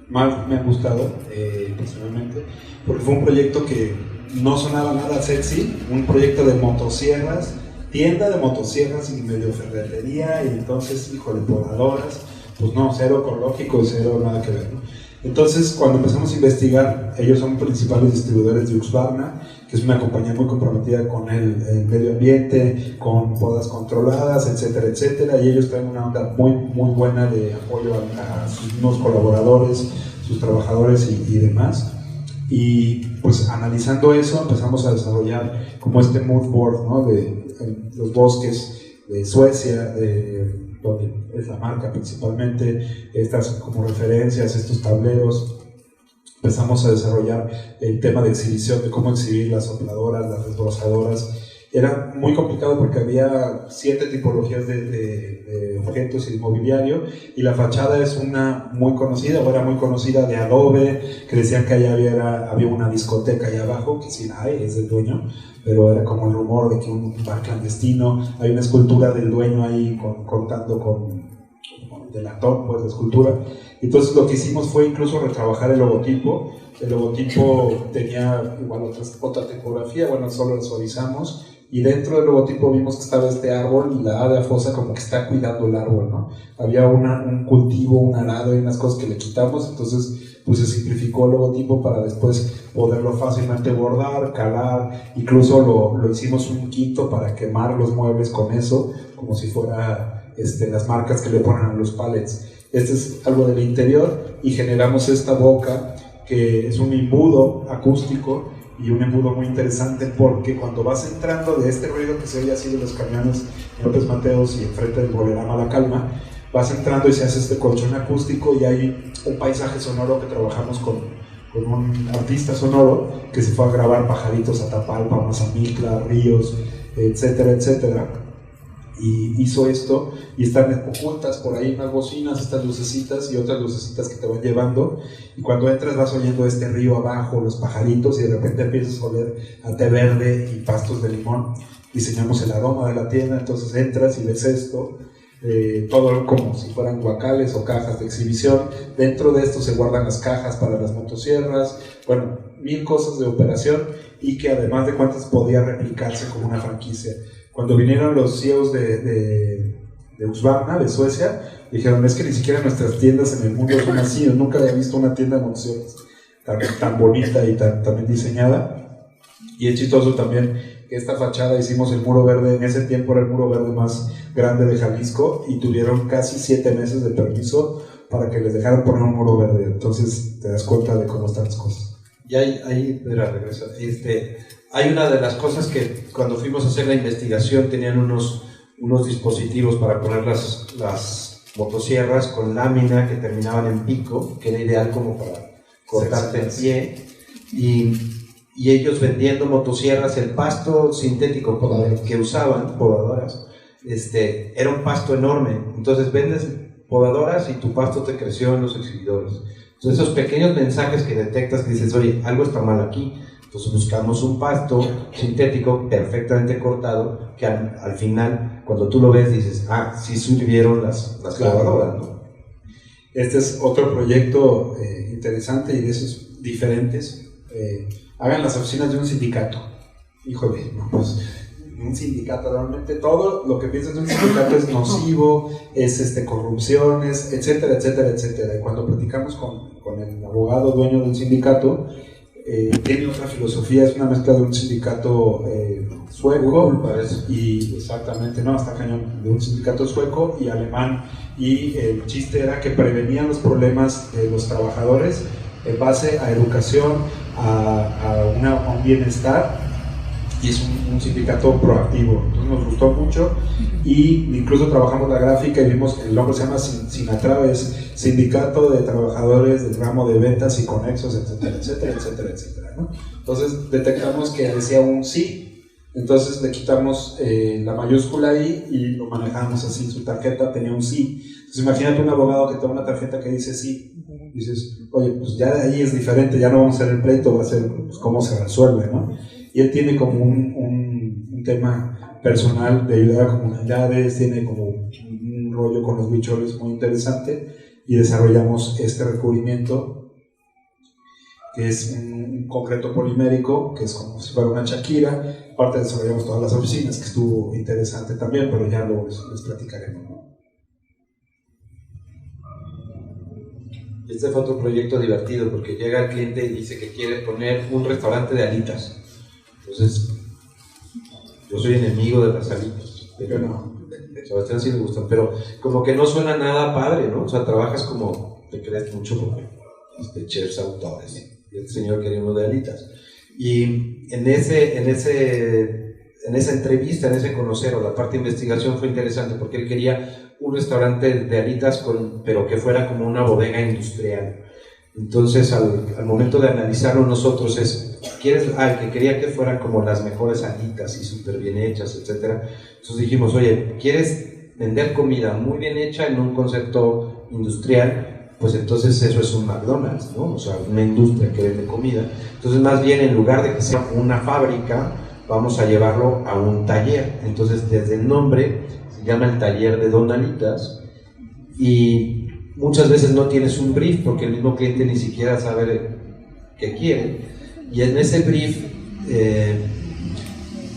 más me han gustado personalmente, porque fue un proyecto que no sonaba nada sexy, un proyecto de motosierras tienda de motosierras y medio ferretería, y entonces, híjole, podadoras, pues no, cero ecológico, cero nada que ver, ¿no? Entonces, cuando empezamos a investigar, ellos son principales distribuidores de Husqvarna, que es una compañía muy comprometida con el medio ambiente, con podas controladas, etcétera, etcétera, y ellos traen una onda muy, muy buena de apoyo a sus mismos colaboradores, sus trabajadores y demás. Y pues analizando eso empezamos a desarrollar como este mood board, ¿no? de los bosques de Suecia, donde es la marca principalmente, estas como referencias, estos tableros. Empezamos a desarrollar el tema de exhibición, de cómo exhibir las sopladoras, las desbrozadoras. Era muy complicado porque había 7 tipologías de objetos y de mobiliario, y la fachada es una muy conocida, o era muy conocida, de adobe, que decían que allá había una discoteca allá abajo, que sí la hay, es del dueño, pero era como el rumor de que un bar clandestino. Hay una escultura del dueño ahí cortando con de latón, pues, la escultura. Entonces lo que hicimos fue incluso retrabajar el logotipo. El logotipo tenía igual otra tipografía, bueno, solo lo suavizamos, y dentro del logotipo vimos que estaba este árbol, y la A de Afosa como que está cuidando el árbol, ¿no? Había un cultivo, un arado y unas cosas que le quitamos, entonces pues se simplificó el logotipo para después poderlo fácilmente bordar, calar. Incluso lo hicimos un quinto para quemar los muebles con eso, como si fuera las marcas que le ponen a los pallets. Este es algo del interior, y generamos esta boca que es un embudo acústico, y un embudo muy interesante porque cuando vas entrando de este ruido que se oye así de los camiones en López Mateos y enfrente del Bolerama La Calma, vas entrando y se hace este colchón acústico, y hay un paisaje sonoro que trabajamos con un artista sonoro que se fue a grabar pajaritos a Tapalpa, Mazamitla, ríos, etcétera, etcétera. Y hizo esto, y están ocultas por ahí unas bocinas, estas lucecitas y otras lucecitas que te van llevando, y cuando entras vas oyendo este río abajo, los pajaritos, y de repente empiezas a oler a té verde y pastos de limón. Diseñamos el aroma de la tienda, entonces entras y ves esto, todo como si fueran guacales o cajas de exhibición. Dentro de esto se guardan las cajas para las motosierras, bueno, 1000 cosas de operación, y que además de cuentas podía replicarse como una franquicia. Cuando vinieron los CEOs de Husqvarna, de Suecia, dijeron, es que ni siquiera nuestras tiendas en el mundo son así, yo nunca había visto una tienda de motosierras tan bonita y tan bien diseñada. Y es chistoso también que esta fachada hicimos el muro verde, en ese tiempo era el muro verde más grande de Jalisco, y tuvieron casi 7 meses de permiso para que les dejaran poner un muro verde. Entonces te das cuenta de cómo están las cosas. Y ahí regresa. Hay una de las cosas que cuando fuimos a hacer la investigación tenían unos dispositivos para poner las motosierras con lámina que terminaban en pico, que era ideal como para cortarte el pie, y ellos vendiendo motosierras, el pasto sintético que usaban, podadoras, era un pasto enorme. Entonces vendes podadoras y tu pasto te creció en los exhibidores. Entonces esos pequeños mensajes que detectas, que dices, oye, algo está mal aquí. Entonces buscamos un pasto sintético perfectamente cortado, que al final, cuando tú lo ves, dices, sí sirvieron las podadoras, ¿no? Este es otro proyecto interesante y de esos diferentes. Hagan las oficinas de un sindicato. Híjole, no, pues un sindicato, realmente todo lo que piensas de un sindicato es nocivo, es corrupciones, etcétera, etcétera, etcétera. Y cuando platicamos con el abogado dueño del sindicato, tiene otra filosofía, es una mezcla de un sindicato sueco, y exactamente, no, está cañón, de un sindicato sueco y alemán, y el chiste era que prevenían los problemas de los trabajadores en base a educación, a un bienestar, y es un sindicato proactivo. Entonces nos gustó mucho, y incluso trabajamos la gráfica y vimos que el nombre se llama Sinatrave, es Sindicato de Trabajadores del Ramo de Ventas y Conexos, etcétera, etcétera, etcétera, etcétera, ¿no? Entonces detectamos que decía un sí, entonces le quitamos la mayúscula ahí y lo manejamos así, su tarjeta tenía un sí. Entonces imagínate un abogado que toma una tarjeta que dice sí, dices, oye, pues ya de ahí es diferente, ya no vamos a hacer el pleito, va a ser pues, cómo se resuelve, ¿no? Y él tiene como un tema personal de ayudar a comunidades, tiene como un rollo con los huicholes muy interesante, y desarrollamos este recubrimiento. que es un concreto polimérico, que es como si fuera una Shakira. Aparte desarrollamos todas las oficinas, que estuvo interesante también, pero ya luego les platicaremos, ¿no? Este fue otro proyecto divertido, porque llega el cliente y dice que quiere poner un restaurante de alitas. Entonces, yo soy enemigo de las alitas, pero no, a Sebastián sí le gustan, pero como que no suena nada padre, ¿no? O sea, trabajas como, te crees mucho porque chefs autores, y este señor quería uno de alitas. Y en esa entrevista, en ese conocer o la parte de investigación fue interesante, porque él quería un restaurante de alitas, pero que fuera como una bodega industrial. Entonces, al momento de analizarlo nosotros que quería que fueran como las mejores alitas y súper bien hechas, etc. Entonces dijimos, oye, ¿quieres vender comida muy bien hecha en un concepto industrial? Pues entonces eso es un McDonald's, ¿no? O sea, una industria que vende comida. Entonces, más bien, en lugar de que sea una fábrica, vamos a llevarlo a un taller. Entonces, desde el nombre se llama el taller de Don Alitas, y muchas veces no tienes un brief porque el mismo cliente ni siquiera sabe qué quiere, y en ese brief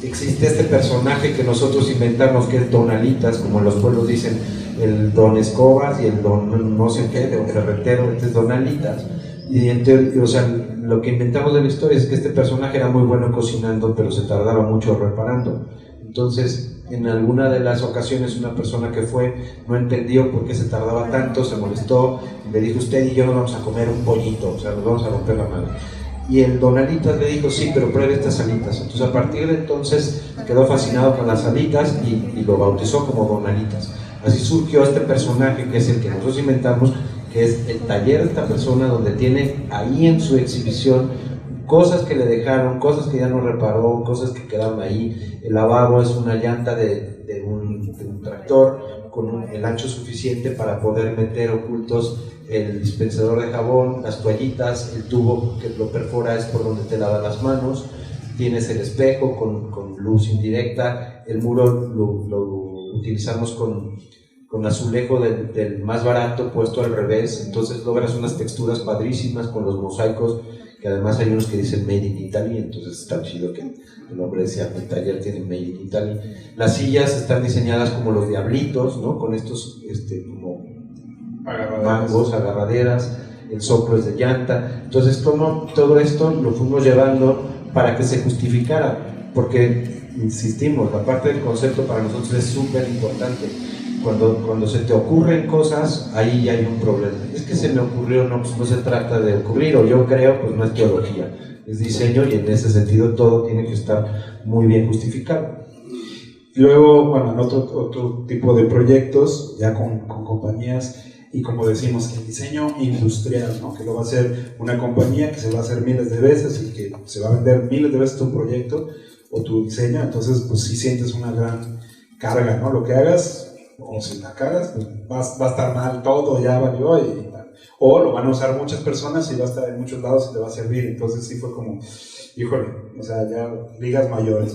existe este personaje que nosotros inventamos, que es Don Alitas, como en los pueblos dicen el Don Escobas y el Don no sé qué, Don Ferretero, este es Don Alitas. Y o sea, lo que inventamos de la historia es que este personaje era muy bueno cocinando, pero se tardaba mucho reparando. Entonces, en alguna de las ocasiones, una persona que fue no entendió por qué se tardaba tanto, se molestó, y le dijo, usted y yo nos vamos a comer un pollito, o sea, nos vamos a romper la madre. Y el Don Alitas le dijo, sí, pero pruebe estas alitas. Entonces, a partir de entonces, quedó fascinado con las alitas y lo bautizó como Don Alitas. Así surgió este personaje, que es el que nosotros inventamos, que es el taller de esta persona, donde tiene ahí en su exhibición cosas que le dejaron, cosas que ya no reparó, cosas que quedaron ahí. El lavabo es una llanta de un tractor con el ancho suficiente para poder meter ocultos el dispensador de jabón, las toallitas, el tubo que lo perfora es por donde te lavas las manos. Tienes el espejo con luz indirecta, el muro lo utilizamos con azulejo del más barato puesto al revés, entonces logras unas texturas padrísimas con los mosaicos, que además hay unos que dicen Made in Italy, entonces está chido que el nombre decía, mi taller tiene Made in Italy. Las sillas están diseñadas como los diablitos, ¿no? Con estos como mangos, agarraderas, el soplo es de llanta. Entonces, como todo esto lo fuimos llevando para que se justificara, porque, insistimos, la parte del concepto para nosotros es súper importante. Cuando se te ocurren cosas, ahí ya hay un problema. Es que se me ocurrió, no, pues no se trata de ocurrir, o yo creo, pues no es teología, es diseño, y en ese sentido todo tiene que estar muy bien justificado. Y luego, bueno, en otro tipo de proyectos, ya con compañías, y como decimos, el diseño industrial, ¿no? Que lo va a hacer una compañía que se va a hacer miles de veces y que se va a vender miles de veces tu proyecto o tu diseño, entonces pues sí sientes una gran carga, ¿no? Lo que hagas, o si la cagas, pues va a estar mal todo, ya valió, o lo van a usar muchas personas y va a estar en muchos lados y te va a servir. Entonces sí fue como, híjole, o sea, ya ligas mayores.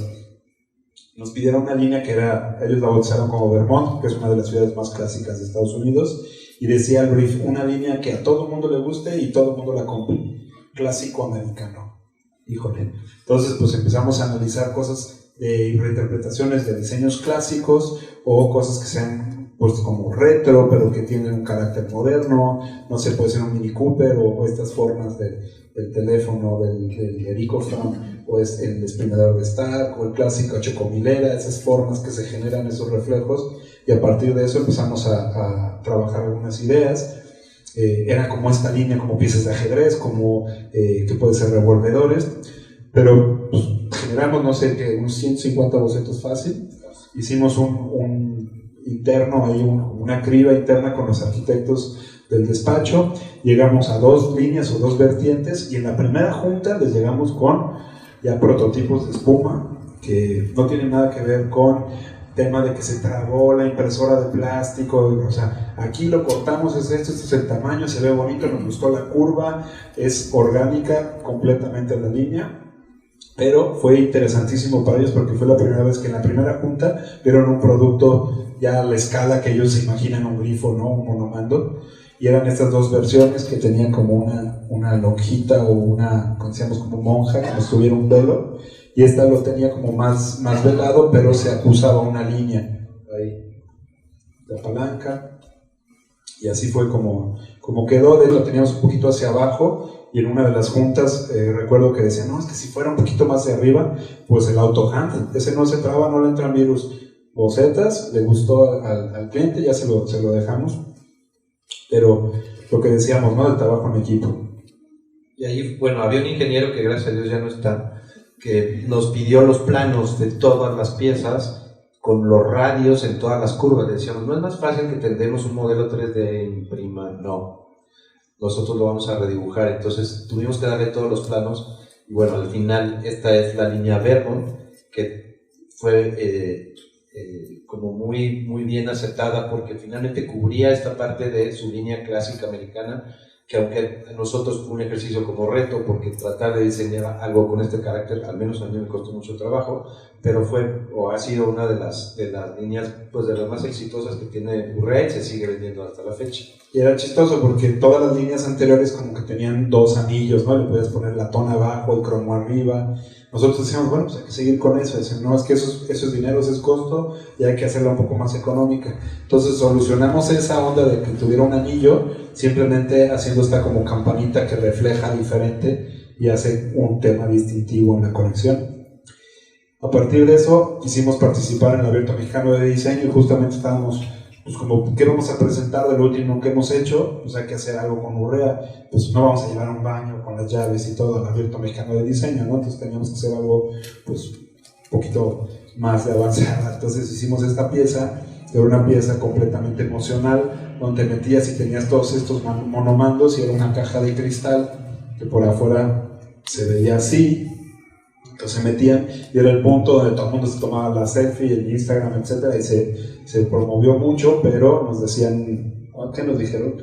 Nos pidieron una línea que ellos la bautizaron como Vermont, que es una de las ciudades más clásicas de Estados Unidos, y decía el brief, una línea que a todo el mundo le guste y todo el mundo la compre, clásico americano. Híjole. Entonces pues empezamos a analizar cosas de reinterpretaciones de diseños clásicos o cosas que sean pues como retro pero que tienen un carácter moderno, no sé, puede ser un Mini Cooper o estas formas del teléfono, del Ericophone, o es el exprimidor de Stark o el clásico chocomilera, esas formas que se generan, esos reflejos, y a partir de eso empezamos a trabajar algunas ideas. Era como esta línea, como piezas de ajedrez, como que puede ser revolvedores, pero pues, generamos, no sé, que unos 150 bocetos fácil. Hicimos un interno, ahí una criba interna con los arquitectos del despacho, llegamos a 2 líneas o 2 vertientes, y en la primera junta les llegamos con ya prototipos de espuma, que no tienen nada que ver con tema de que se trabó la impresora de plástico, o sea, aquí lo cortamos, es esto, este es el tamaño, se ve bonito, nos gustó la curva, es orgánica completamente la línea. Pero fue interesantísimo para ellos porque fue la primera vez que en la primera junta vieron un producto ya a la escala que ellos se imaginan, un grifo, ¿no? Un monomando. y eran estas dos versiones que tenían como una lonjita o una, como decíamos, como monja, como si tuviera un velo, y esta lo tenía como más velado, pero se acusaba una línea ahí, la palanca, y así fue como quedó. De lo teníamos un poquito hacia abajo, y en una de las juntas recuerdo que decían, no, es que si fuera un poquito más de arriba, pues el AutoHand, ese no se traba, no le entran virus. Bocetas, le gustó al cliente, ya se lo dejamos, pero lo que decíamos, ¿no?, del trabajo en equipo. Y ahí, bueno, había un ingeniero que gracias a Dios ya no está, que nos pidió los planos de todas las piezas con los radios en todas las curvas. Le decíamos, no es más fácil que tendremos un modelo 3D imprima, no, nosotros lo vamos a redibujar. Entonces tuvimos que darle todos los planos, y bueno, al final esta es la línea Vermont, que fue como muy, muy bien aceptada, porque finalmente cubría esta parte de su línea clásica americana, que aunque a nosotros fue un ejercicio como reto, porque tratar de diseñar algo con este carácter, al menos a mí me costó mucho trabajo, pero fue o ha sido una de las líneas, pues, de las más exitosas que tiene Urrea, y se sigue vendiendo hasta la fecha. Y era chistoso porque todas las líneas anteriores como que tenían dos anillos, ¿no? Le podías poner latón abajo y cromo arriba. Nosotros decíamos, bueno, pues hay que seguir con eso. Decían, no, es que eso es dinero, eso es costo, y hay que hacerla un poco más económica. Entonces solucionamos esa onda de que tuviera un anillo, simplemente haciendo esta como campanita que refleja diferente y hace un tema distintivo en la conexión. A partir de eso quisimos participar en el Abierto Mexicano de Diseño, y justamente estábamos, pues, como, ¿qué vamos a presentar del último que hemos hecho? Pues hay que hacer algo con Urrea, pues no vamos a llevar un baño con las llaves y todo al Abierto Mexicano de Diseño, ¿no? Entonces teníamos que hacer algo, pues, un poquito más de avanzada. Entonces hicimos esta pieza, que era una pieza completamente emocional, donde metías y tenías todos estos monomandos, y era una caja de cristal que por afuera se veía así. Entonces se metían, y era el punto donde todo el mundo se tomaba la selfie, el Instagram, etcétera, y se promovió mucho, pero nos decían, ¿qué nos dijeron?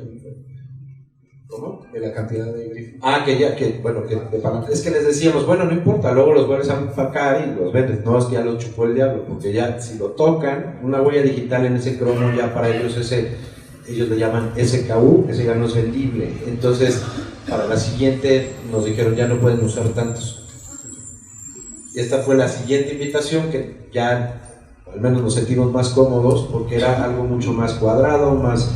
¿Cómo? De la cantidad de grifos. Es que les decíamos, bueno, no importa, luego los vuelves a empacar y los vendes. No, es que ya lo chupó el diablo, porque ya si lo tocan, una huella digital en ese cromo, ya para ellos ellos le llaman SKU, ese ya no es vendible. Entonces, para la siguiente nos dijeron, ya no pueden usar tantos. Esta fue la siguiente invitación, que ya al menos nos sentimos más cómodos, porque era algo mucho más cuadrado, más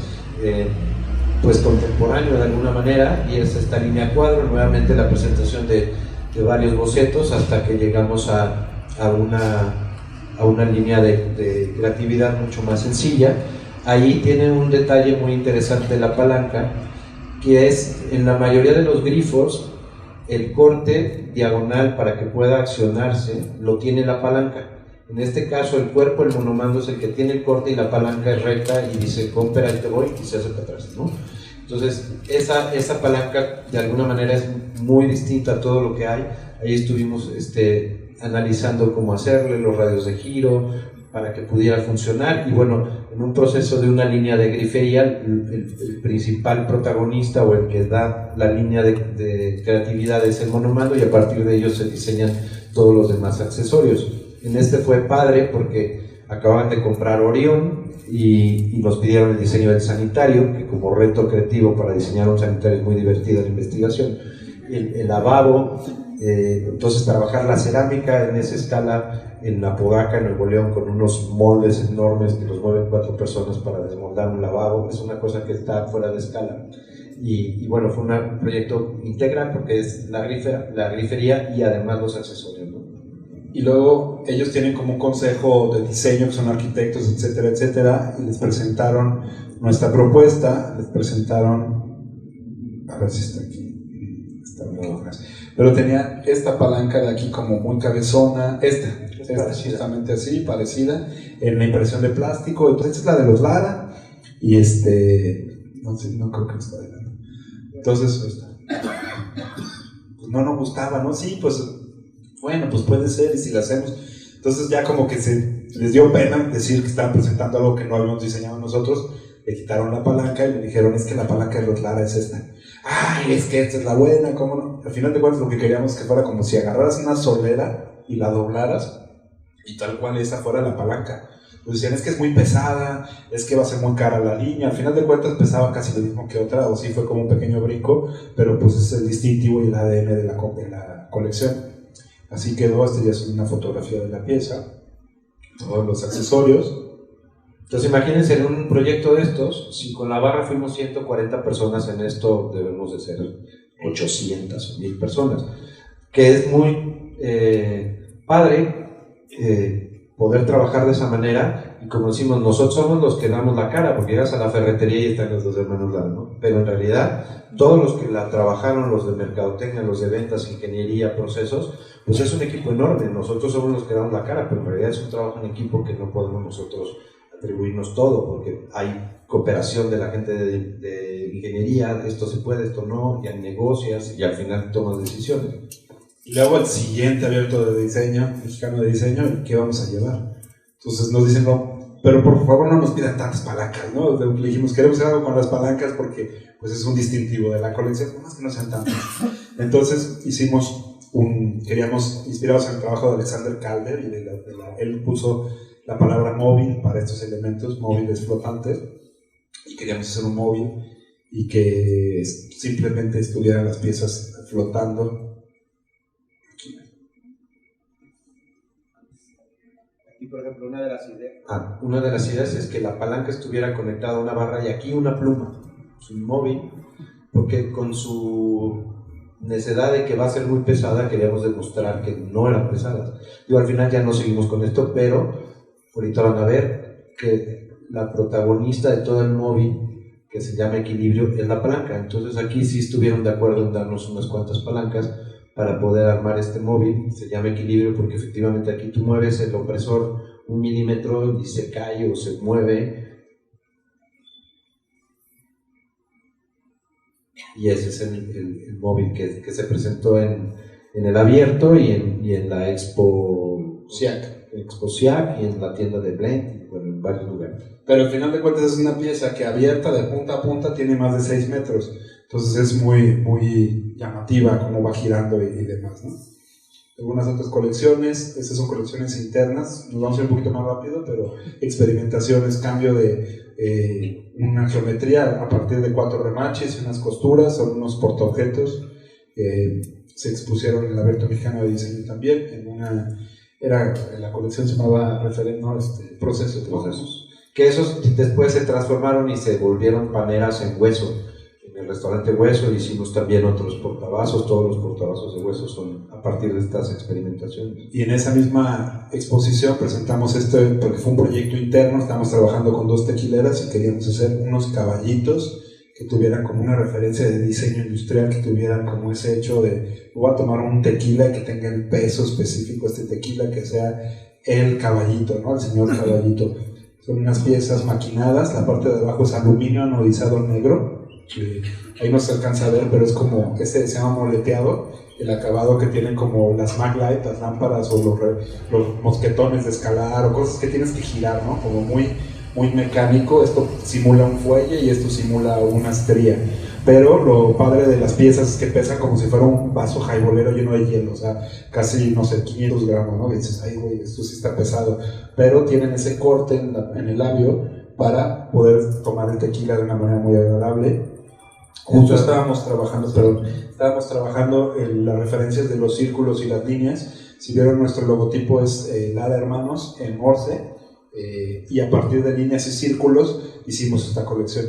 pues contemporáneo de alguna manera, y es esta línea cuadro, nuevamente la presentación de varios bocetos, hasta que llegamos a una línea de creatividad mucho más sencilla. Ahí tiene un detalle muy interesante la palanca, que es, en la mayoría de los grifos, el corte diagonal para que pueda accionarse lo tiene la palanca. En este caso, el cuerpo, el monomando, es el que tiene el corte, y la palanca es recta y dice, compra, ahí te voy, y se hace para atrás, ¿no? Entonces, esa palanca de alguna manera es muy distinta a todo lo que hay. Ahí estuvimos analizando cómo hacerle, los radios de giro, para que pudiera funcionar. Y bueno, en un proceso de una línea de grifería, el principal protagonista, o el que da la línea de creatividad, es el monomando, y a partir de ello se diseñan todos los demás accesorios. En este fue padre porque acaban de comprar Orión y nos pidieron el diseño del sanitario, que como reto creativo para diseñar un sanitario es muy divertida la investigación. El lavabo, entonces trabajar la cerámica en esa escala en Apodaca, en Nuevo León, con unos moldes enormes que los mueven 4 personas para desmoldar un lavabo, es una cosa que está fuera de escala. Y bueno, fue un proyecto integral, porque es la grifería y además los accesorios, ¿no? Y luego ellos tienen como un consejo de diseño, que son arquitectos, etcétera, etcétera, y les presentaron nuestra propuesta, les presentaron, a ver si está aquí, pero tenía esta palanca de aquí como muy cabezona, esta justamente así, parecida, en la impresión de plástico. Entonces esta es la de los Lara, y no creo que está adelante. Entonces, pues no nos gustaba, ¿no? Sí, pues bueno, pues puede ser, y si lo hacemos. Entonces ya como que les dio pena decir que estaban presentando algo que no habíamos diseñado nosotros. Le quitaron la palanca y le dijeron, es que la palanca de los Lara es esta. ¡Ay, es que esta es la buena! ¿Cómo no? Al final de cuentas, lo que queríamos que fuera como si agarraras una solera y la doblaras, y tal cual esa fuera la palanca. pues decían, es que es muy pesada, es que va a ser muy cara la línea. Al final de cuentas pesaba casi lo mismo que otra, o sí fue como un pequeño brinco, pero pues es el distintivo y el ADN de la colección. Así quedó. Este ya es una fotografía de la pieza, todos los accesorios. Entonces imagínense en un proyecto de estos, si con la barra fuimos 140 personas, en esto debemos de ser 800 o 1000 personas, que es muy padre poder trabajar de esa manera. Y como decimos, nosotros somos los que damos la cara, porque llegas a la ferretería y están los dos hermanos Lara, ¿no? Pero en realidad todos los que la trabajaron, los de mercadotecnia, los de ventas, ingeniería, procesos, pues es un equipo enorme. Nosotros somos los que damos la cara, pero en realidad es un trabajo en equipo que no podemos nosotros atribuirnos todo, porque hay cooperación de la gente de ingeniería, esto se puede, esto no, y negocias y al final tomas decisiones. Y luego el siguiente abierto de diseño, mexicano de diseño, ¿qué vamos a llevar? Entonces nos dicen, no, pero por favor no nos pidan tantas palancas, ¿no? Le dijimos, queremos hacer algo con las palancas porque pues es un distintivo de la colección, más que no sean tantas. Entonces queríamos, inspirados en el trabajo de Alexander Calder, y él puso la palabra móvil para estos elementos, móviles flotantes, y queríamos hacer un móvil y que simplemente estuvieran las piezas flotando. Aquí, por ejemplo, una de las ideas es que la palanca estuviera conectada a una barra y aquí una pluma, es un móvil, porque con su necedad de que va a ser muy pesada queríamos demostrar que no eran pesadas. Al final ya no seguimos con esto, pero ahorita van a ver que la protagonista de todo el móvil, que se llama equilibrio, es la palanca. Entonces aquí sí estuvieron de acuerdo en darnos unas cuantas palancas para poder armar este móvil. Se llama equilibrio porque efectivamente aquí tú mueves el opresor 1 milímetro y se cae o se mueve. Y ese es el móvil que se presentó en el abierto y en la Expo SIAC y en la tienda de Blend, bueno, en varios lugares. Pero al final de cuentas es una pieza que abierta de punta a punta tiene más de 6 metros, entonces es muy, muy llamativa cómo va girando y demás, ¿no? Algunas otras colecciones, estas son colecciones internas, nos vamos a ir un poquito más rápido, pero experimentaciones, cambio de una geometría a partir de 4 remaches y unas costuras, son unos portaobjetos que se expusieron en el Abierto Mexicano de Diseño también, la colección se llamaba Procesos. Que esos después se transformaron y se volvieron paneras en hueso. En el restaurante Hueso hicimos también otros portavasos, todos los portavasos de hueso son a partir de estas experimentaciones. Y en esa misma exposición presentamos porque fue un proyecto interno, estábamos trabajando con 2 tequileras y queríamos hacer unos caballitos que tuvieran como una referencia de diseño industrial, que tuvieran como ese hecho de, voy a tomar un tequila que tenga el peso específico, este tequila que sea el caballito, ¿no? El señor caballito. Son unas piezas maquinadas, la parte de abajo es aluminio anodizado negro, que ahí no se alcanza a ver, pero es como, se llama moleteado, el acabado que tienen como las maglite, las lámparas o los mosquetones de escalar o cosas que tienes que girar, ¿no? Como muy mecánico. Esto simula un fuelle y esto simula una estría, pero lo padre de las piezas es que pesan como si fuera un vaso jaibolero lleno de hielo, o sea, casi, no sé, 500 gramos, ¿no? Y dices, ay güey, esto sí está pesado, pero tienen ese corte en el labio para poder tomar el tequila de una manera muy agradable. Justo estábamos trabajando en las referencias de los círculos y las líneas. Si vieron, nuestro logotipo es Lara Hermanos en Morse, y a partir de líneas y círculos hicimos esta colección.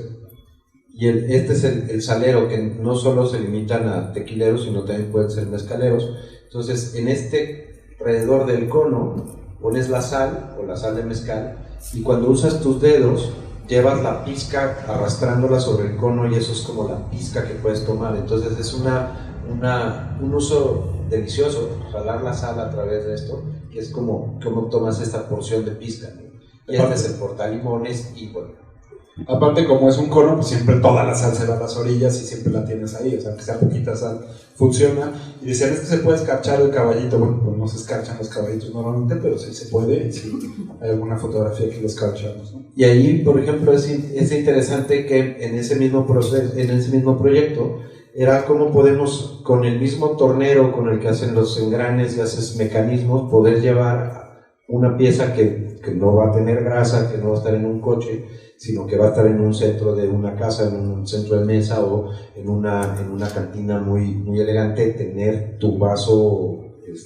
Y este es el salero, que no solo se limitan a tequileros, sino también pueden ser mezcaleros. Entonces, en este alrededor del cono pones la sal o la sal de mezcal, y cuando usas tus dedos llevas la pizca arrastrándola sobre el cono, y eso es como la pizca que puedes tomar. Entonces es un uso delicioso, jalar la sal a través de esto, que es como tomas esta porción de pizca, ¿no? Y este es el portalimones, y bueno, aparte, como es un cono, pues siempre toda la sal se va a las orillas y siempre la tienes ahí, o sea, que sea poquita sal, funciona. Y decían, es que se puede escarchar el caballito. Bueno, pues no se escarchan los caballitos normalmente, pero sí se puede, y sí hay alguna fotografía que lo escarchamos, ¿no? Y ahí, por ejemplo, es interesante que en ese mismo proyecto, era cómo podemos, con el mismo tornero con el que hacen los engranes y haces mecanismos, poder llevar una pieza que no va a tener grasa, que no va a estar en un coche, sino que va a estar en un centro de una casa, en un centro de mesa o en una cantina muy elegante, tener tu vaso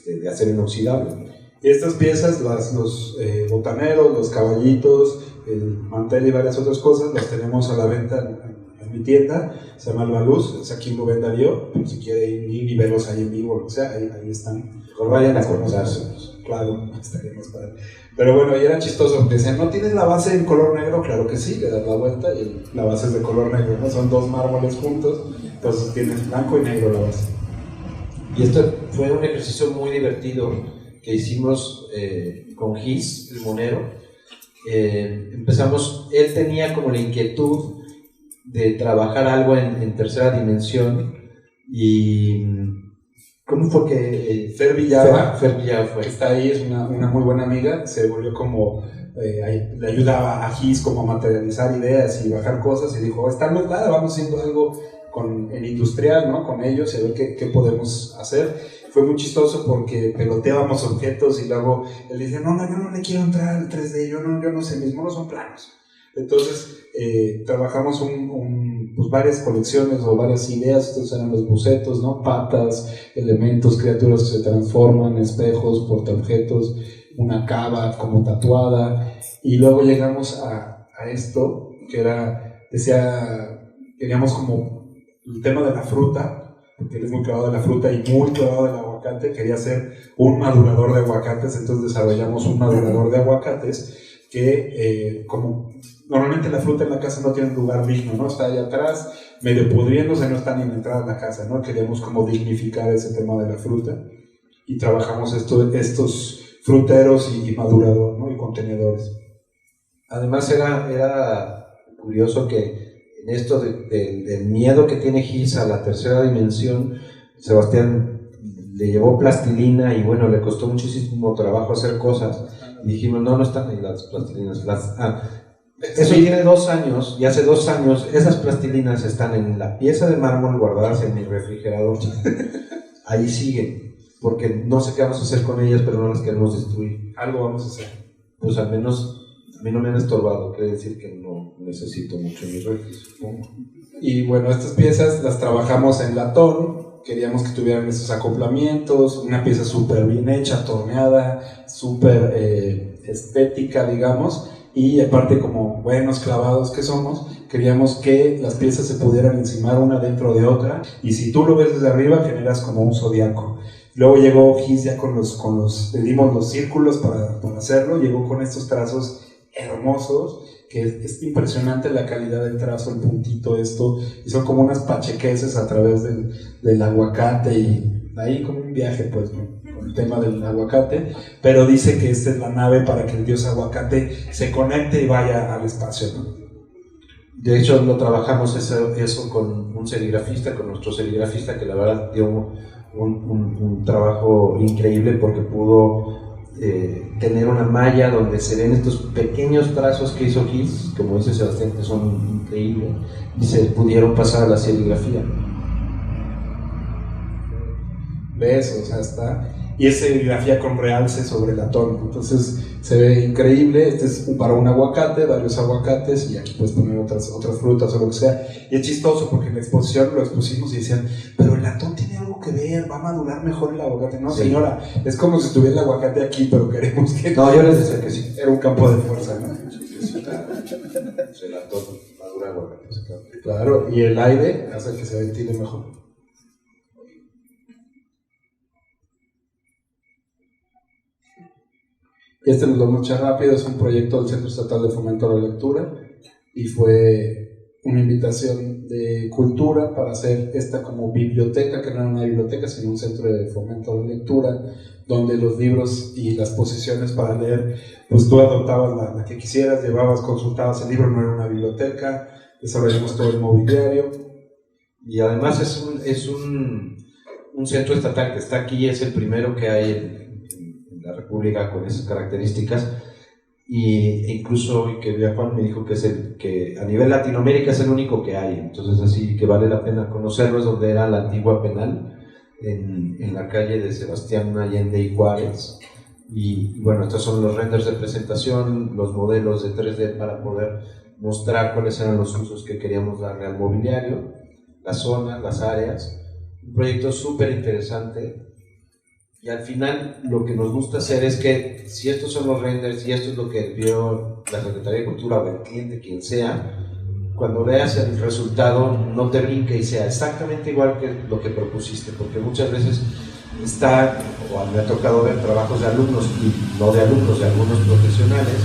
de acero inoxidable. Y estas piezas, los botaneros, los caballitos, el mantel y varias otras cosas, las tenemos a la venta en mi tienda, se llama Alba Luz, es aquí en Rubén Darío, si quiere ir y verlos ahí en vivo, o sea, ahí están. Mejor vayan a comprarse. Claro, estaría más padre. Pero bueno, y era chistoso porque decían, ¿no tienes la base en color negro? Claro que sí, le das la vuelta y la base es de color negro, ¿no? Son dos mármoles juntos, entonces tienes blanco y negro la base. Y esto fue un ejercicio muy divertido que hicimos con Gis, el monero. Empezamos, él tenía como la inquietud de trabajar algo en tercera dimensión y ¿cómo fue que Fer Villava fue? Que está ahí, es una muy buena amiga, se volvió como, le ayudaba a Gis como a materializar ideas y bajar cosas y dijo, está loca, vamos haciendo algo en industrial, ¿no? Con ellos y a ver qué podemos hacer. Fue muy chistoso porque peloteábamos objetos y luego él dice, no, yo no le quiero entrar al 3D, yo no sé, mis monos son planos. Entonces trabajamos pues varias colecciones o varias ideas, estos eran los bocetos, ¿no? Patas, elementos, criaturas que se transforman, espejos, portaobjetos, una cava como tatuada, y luego llegamos a esto que queríamos como el tema de la fruta, porque él es muy clavado de la fruta y muy clavado del aguacate, quería hacer un madurador de aguacates, entonces desarrollamos un madurador de aguacates que como normalmente la fruta en la casa no tiene un lugar digno, ¿no? Está allá atrás, medio pudriéndose, no está ni en la entrada de la casa, ¿no? Queríamos como dignificar ese tema de la fruta y trabajamos estos fruteros y madurador, ¿no? Y contenedores. Además era curioso que en esto del miedo que tiene Gis a la tercera dimensión, Sebastián le llevó plastilina y bueno, le costó muchísimo trabajo hacer cosas y dijimos, no están ahí las plastilinas, eso tiene 2 años, y hace 2 años esas plastilinas están en la pieza de mármol guardadas en mi refrigerador. Ahí siguen, porque no sé qué vamos a hacer con ellas, pero no las queremos destruir. Algo vamos a hacer. Pues al menos a mí no me han estorbado, quiere decir que no necesito mucho en mi refri, supongo. Y bueno, estas piezas las trabajamos en latón, queríamos que tuvieran esos acoplamientos, una pieza súper bien hecha, torneada, súper estética, digamos, y aparte como buenos clavados que somos, queríamos que las piezas se pudieran encimar una dentro de otra, y si tú lo ves desde arriba generas como un zodiaco. Luego llegó Gis ya le dimos los círculos para hacerlo, llegó con estos trazos hermosos, que es impresionante la calidad del trazo, el puntito y son como unas pachequeses a través del aguacate, y ahí como un viaje pues, ¿no? Con el tema del aguacate, pero dice que esta es la nave para que el dios aguacate se conecte y vaya al espacio, ¿no? De hecho lo trabajamos eso con un serigrafista, con nuestro serigrafista, que la verdad dio un trabajo increíble porque pudo tener una malla donde se ven estos pequeños trazos que hizo Gis, como dice Sebastián, que son increíbles, y se pudieron pasar a la serigrafía. ¿Ves? O sea, está... Y es serigrafía con realce sobre latón, entonces se ve increíble. Este es para un aguacate, varios aguacates, y aquí puedes poner otras frutas o lo que sea. Y es chistoso porque en la exposición lo expusimos y decían, pero el latón tiene algo que ver, va a madurar mejor el aguacate. No, sí, señora, es como si estuviera el aguacate aquí, pero queremos que... No, yo les decía que sí. Era un campo de fuerza, ¿no? El latón madura aguacates, claro. Claro, y el aire hace que se ventile mejor. Este nos lo mucha rápido, es un proyecto del Centro Estatal de Fomento a la Lectura y fue una invitación de cultura para hacer esta como biblioteca, que no era una biblioteca sino un centro de fomento a la lectura, donde los libros y las posiciones para leer, pues tú adoptabas la que quisieras, llevabas, consultabas el libro, no era una biblioteca, desarrollamos todo el mobiliario. Y además es un centro estatal que está aquí, es el primero que hay en la República con esas características, e incluso hoy que vi a Juan me dijo que es el que a nivel Latinoamérica es el único que hay, entonces así que vale la pena conocerlo. Es donde era la antigua penal, en la calle de Sebastián Allende y Juárez, Y bueno, estos son los renders de presentación, los modelos de 3D para poder mostrar cuáles eran los usos que queríamos darle al mobiliario, las zonas, las áreas. Un proyecto súper interesante. Y al final lo que nos gusta hacer es que si estos son los renders y esto es lo que vio la Secretaría de Cultura o el cliente, quien sea, cuando veas el resultado no te brinque y sea exactamente igual que lo que propusiste, porque muchas veces está, o me ha tocado ver trabajos de alumnos, y no de alumnos, de algunos profesionales,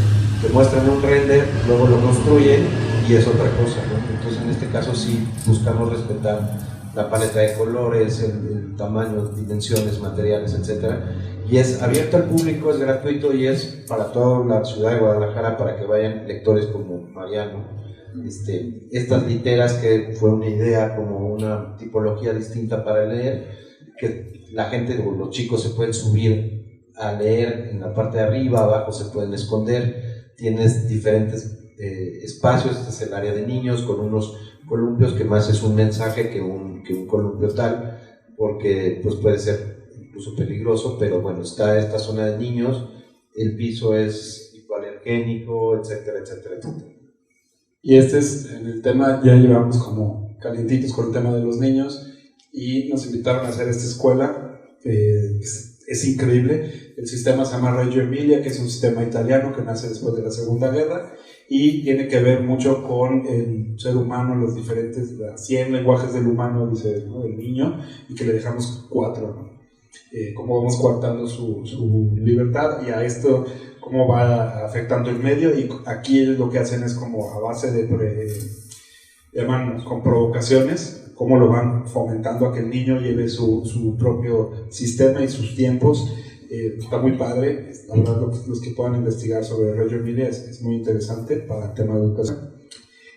que muestran un render, luego lo construyen y es otra cosa, ¿no? Entonces en este caso sí buscamos respetar la paleta de colores, el tamaño, dimensiones, materiales, etc. Y es abierto al público, es gratuito y es para toda la ciudad de Guadalajara, para que vayan lectores como Mariano. Estas literas, que fue una idea como una tipología distinta para leer, que la gente o los chicos se pueden subir a leer en la parte de arriba, abajo se pueden esconder, tienes diferentes espacios. Este es el área de niños con unos columpios que más es un mensaje que un columpio tal, porque pues puede ser incluso peligroso, pero bueno, está esta zona de niños, el piso es hipoalergénico, etcétera, etcétera, etcétera. Y este es en el tema, ya llevamos como calientitos con el tema de los niños y nos invitaron a hacer esta escuela, es increíble. El sistema se llama Reggio Emilia, que es un sistema italiano que nace después de la Segunda Guerra y tiene que ver mucho con el ser humano, los diferentes 100 lenguajes del humano, dice, ¿no?, del niño, y que le dejamos 4, ¿no? Cómo vamos coartando su libertad, y a esto cómo va afectando el medio. Y aquí ellos lo que hacen es como a base de llaman con provocaciones, cómo lo van fomentando a que el niño lleve su propio sistema y sus tiempos. Está muy padre, la verdad, los que puedan investigar sobre Reggio Emilia es muy interesante para el tema de educación.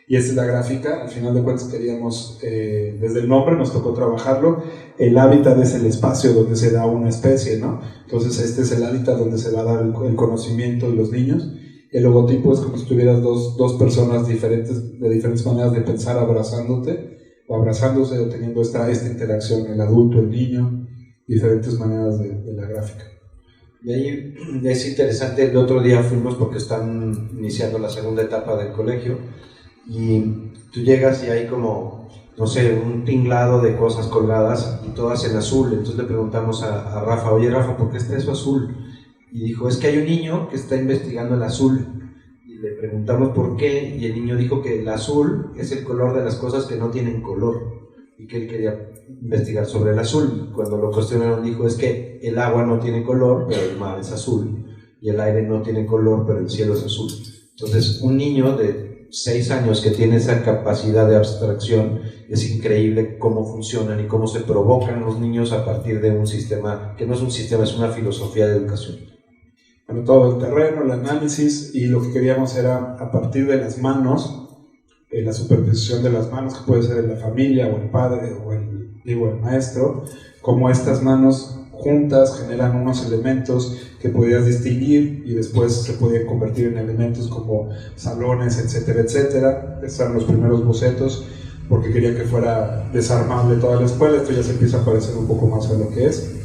Y esta es la gráfica. Al final de cuentas queríamos, desde el nombre nos tocó trabajarlo. El hábitat es el espacio donde se da una especie, ¿no? Entonces este es el hábitat donde se va a dar el conocimiento de los niños. El logotipo es como si tuvieras dos personas diferentes, de diferentes maneras de pensar, abrazándote o abrazándose o teniendo esta interacción, el adulto, el niño, diferentes maneras de la gráfica. Y ahí es interesante, el otro día fuimos porque están iniciando la segunda etapa del colegio y tú llegas y hay como, no sé, un tinglado de cosas colgadas y todas en azul. Entonces le preguntamos a Rafa, oye Rafa, ¿por qué está eso azul? Y dijo, es que hay un niño que está investigando el azul. Y le preguntamos por qué, y el niño dijo que el azul es el color de las cosas que no tienen color y que él quería investigar sobre el azul. Cuando lo cuestionaron dijo, es que el agua no tiene color, pero el mar es azul, y el aire no tiene color, pero el cielo es azul. Entonces un niño de 6 años que tiene esa capacidad de abstracción, es increíble cómo funcionan y cómo se provocan los niños a partir de un sistema, que no es un sistema, es una filosofía de educación. Bueno, todo el terreno, el análisis, y lo que queríamos era a partir de las manos, la superposición de las manos, que puede ser de la familia o el padre o el maestro, como estas manos juntas generan unos elementos que podías distinguir y después se podían convertir en elementos como salones, etcétera, etcétera. Estos eran los primeros bocetos porque quería que fuera desarmable toda la escuela. Esto ya se empieza a parecer un poco más a lo que es.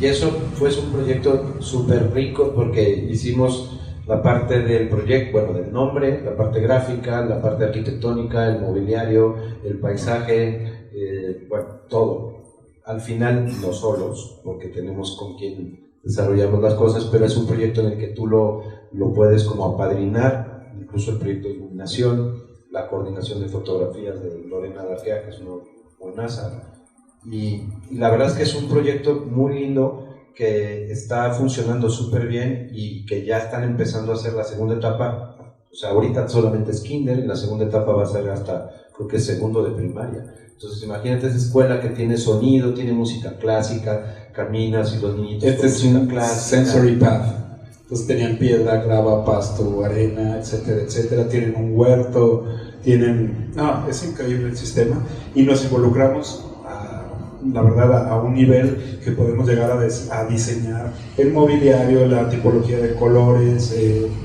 Y eso fue un proyecto súper rico porque hicimos la parte del proyecto, bueno, del nombre, la parte gráfica, la parte arquitectónica, el mobiliario, el paisaje, bueno, todo. Al final no solos, porque tenemos con quien desarrollamos las cosas, pero es un proyecto en el que tú lo puedes como apadrinar, incluso el proyecto de iluminación, la coordinación de fotografías de Lorena García, que es una buenaza. Y la verdad es que es un proyecto muy lindo que está funcionando súper bien y que ya están empezando a hacer la segunda etapa. O sea, ahorita solamente es kinder y la segunda etapa va a ser hasta, creo que es segundo de primaria. Entonces imagínate esa escuela que tiene sonido, tiene música clásica, caminas y los niñitos este es un sensory path. Entonces tenían piedra, grava, pasto, arena, etcétera, etcétera. Tienen un huerto, tienen... No, es increíble el sistema y nos involucramos la verdad a un nivel que podemos llegar a diseñar el mobiliario, la tipología de colores,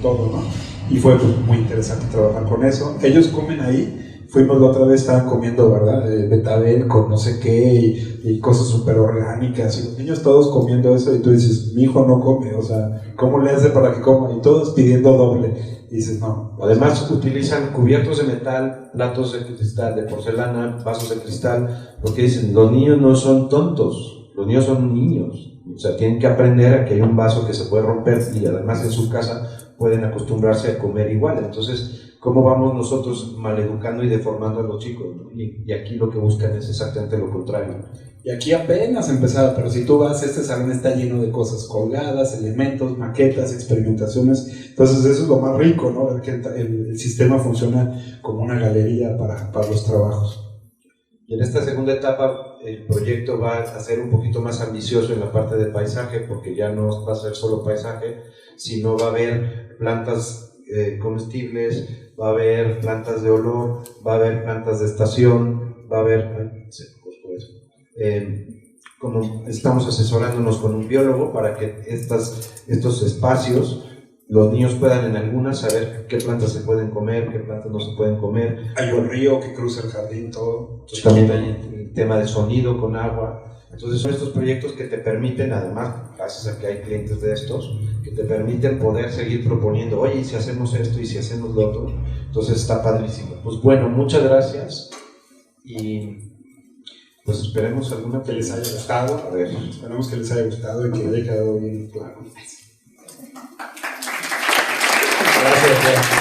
todo, ¿no? Y fue pues, muy interesante trabajar con eso. Ellos comen ahí fuimos la otra vez, estaban comiendo, ¿verdad? Betabel con no sé qué y cosas súper orgánicas, y los niños todos comiendo eso, y tú dices, mi hijo no come, o sea, ¿cómo le hace para que coma? Y todos pidiendo doble, y dices, no. Además utilizan cubiertos de metal, platos de cristal, de porcelana, vasos de cristal, porque dicen, los niños no son tontos, los niños son niños, o sea, tienen que aprender a que hay un vaso que se puede romper, y además en su casa pueden acostumbrarse a comer igual. Entonces, ¿cómo vamos nosotros maleducando y deformando a los chicos? Y aquí lo que buscan es exactamente lo contrario. Y aquí apenas empezaba, pero si tú vas, este salón está lleno de cosas colgadas, elementos, maquetas, experimentaciones. Entonces eso es lo más rico, ¿no? Ver que el sistema funciona como una galería para los trabajos. Y en esta segunda etapa el proyecto va a ser un poquito más ambicioso en la parte de paisaje, porque ya no va a ser solo paisaje, sino va a haber plantas comestibles, va a haber plantas de olor, va a haber plantas de estación, va a haber... como estamos asesorándonos con un biólogo para que estos espacios los niños puedan en algunas saber qué plantas se pueden comer, qué plantas no se pueden comer. Hay un río que cruza el jardín, todo. Entonces, también hay el tema de sonido con agua. Entonces son estos proyectos que te permiten, además, gracias a que hay clientes de estos, que te permiten poder seguir proponiendo, oye, ¿y si hacemos esto? ¿Y si hacemos lo otro? Entonces está padrísimo. Pues bueno, muchas gracias y pues esperemos alguna que les haya gustado. A ver. Esperemos que les haya gustado y que haya quedado bien claro. Gracias.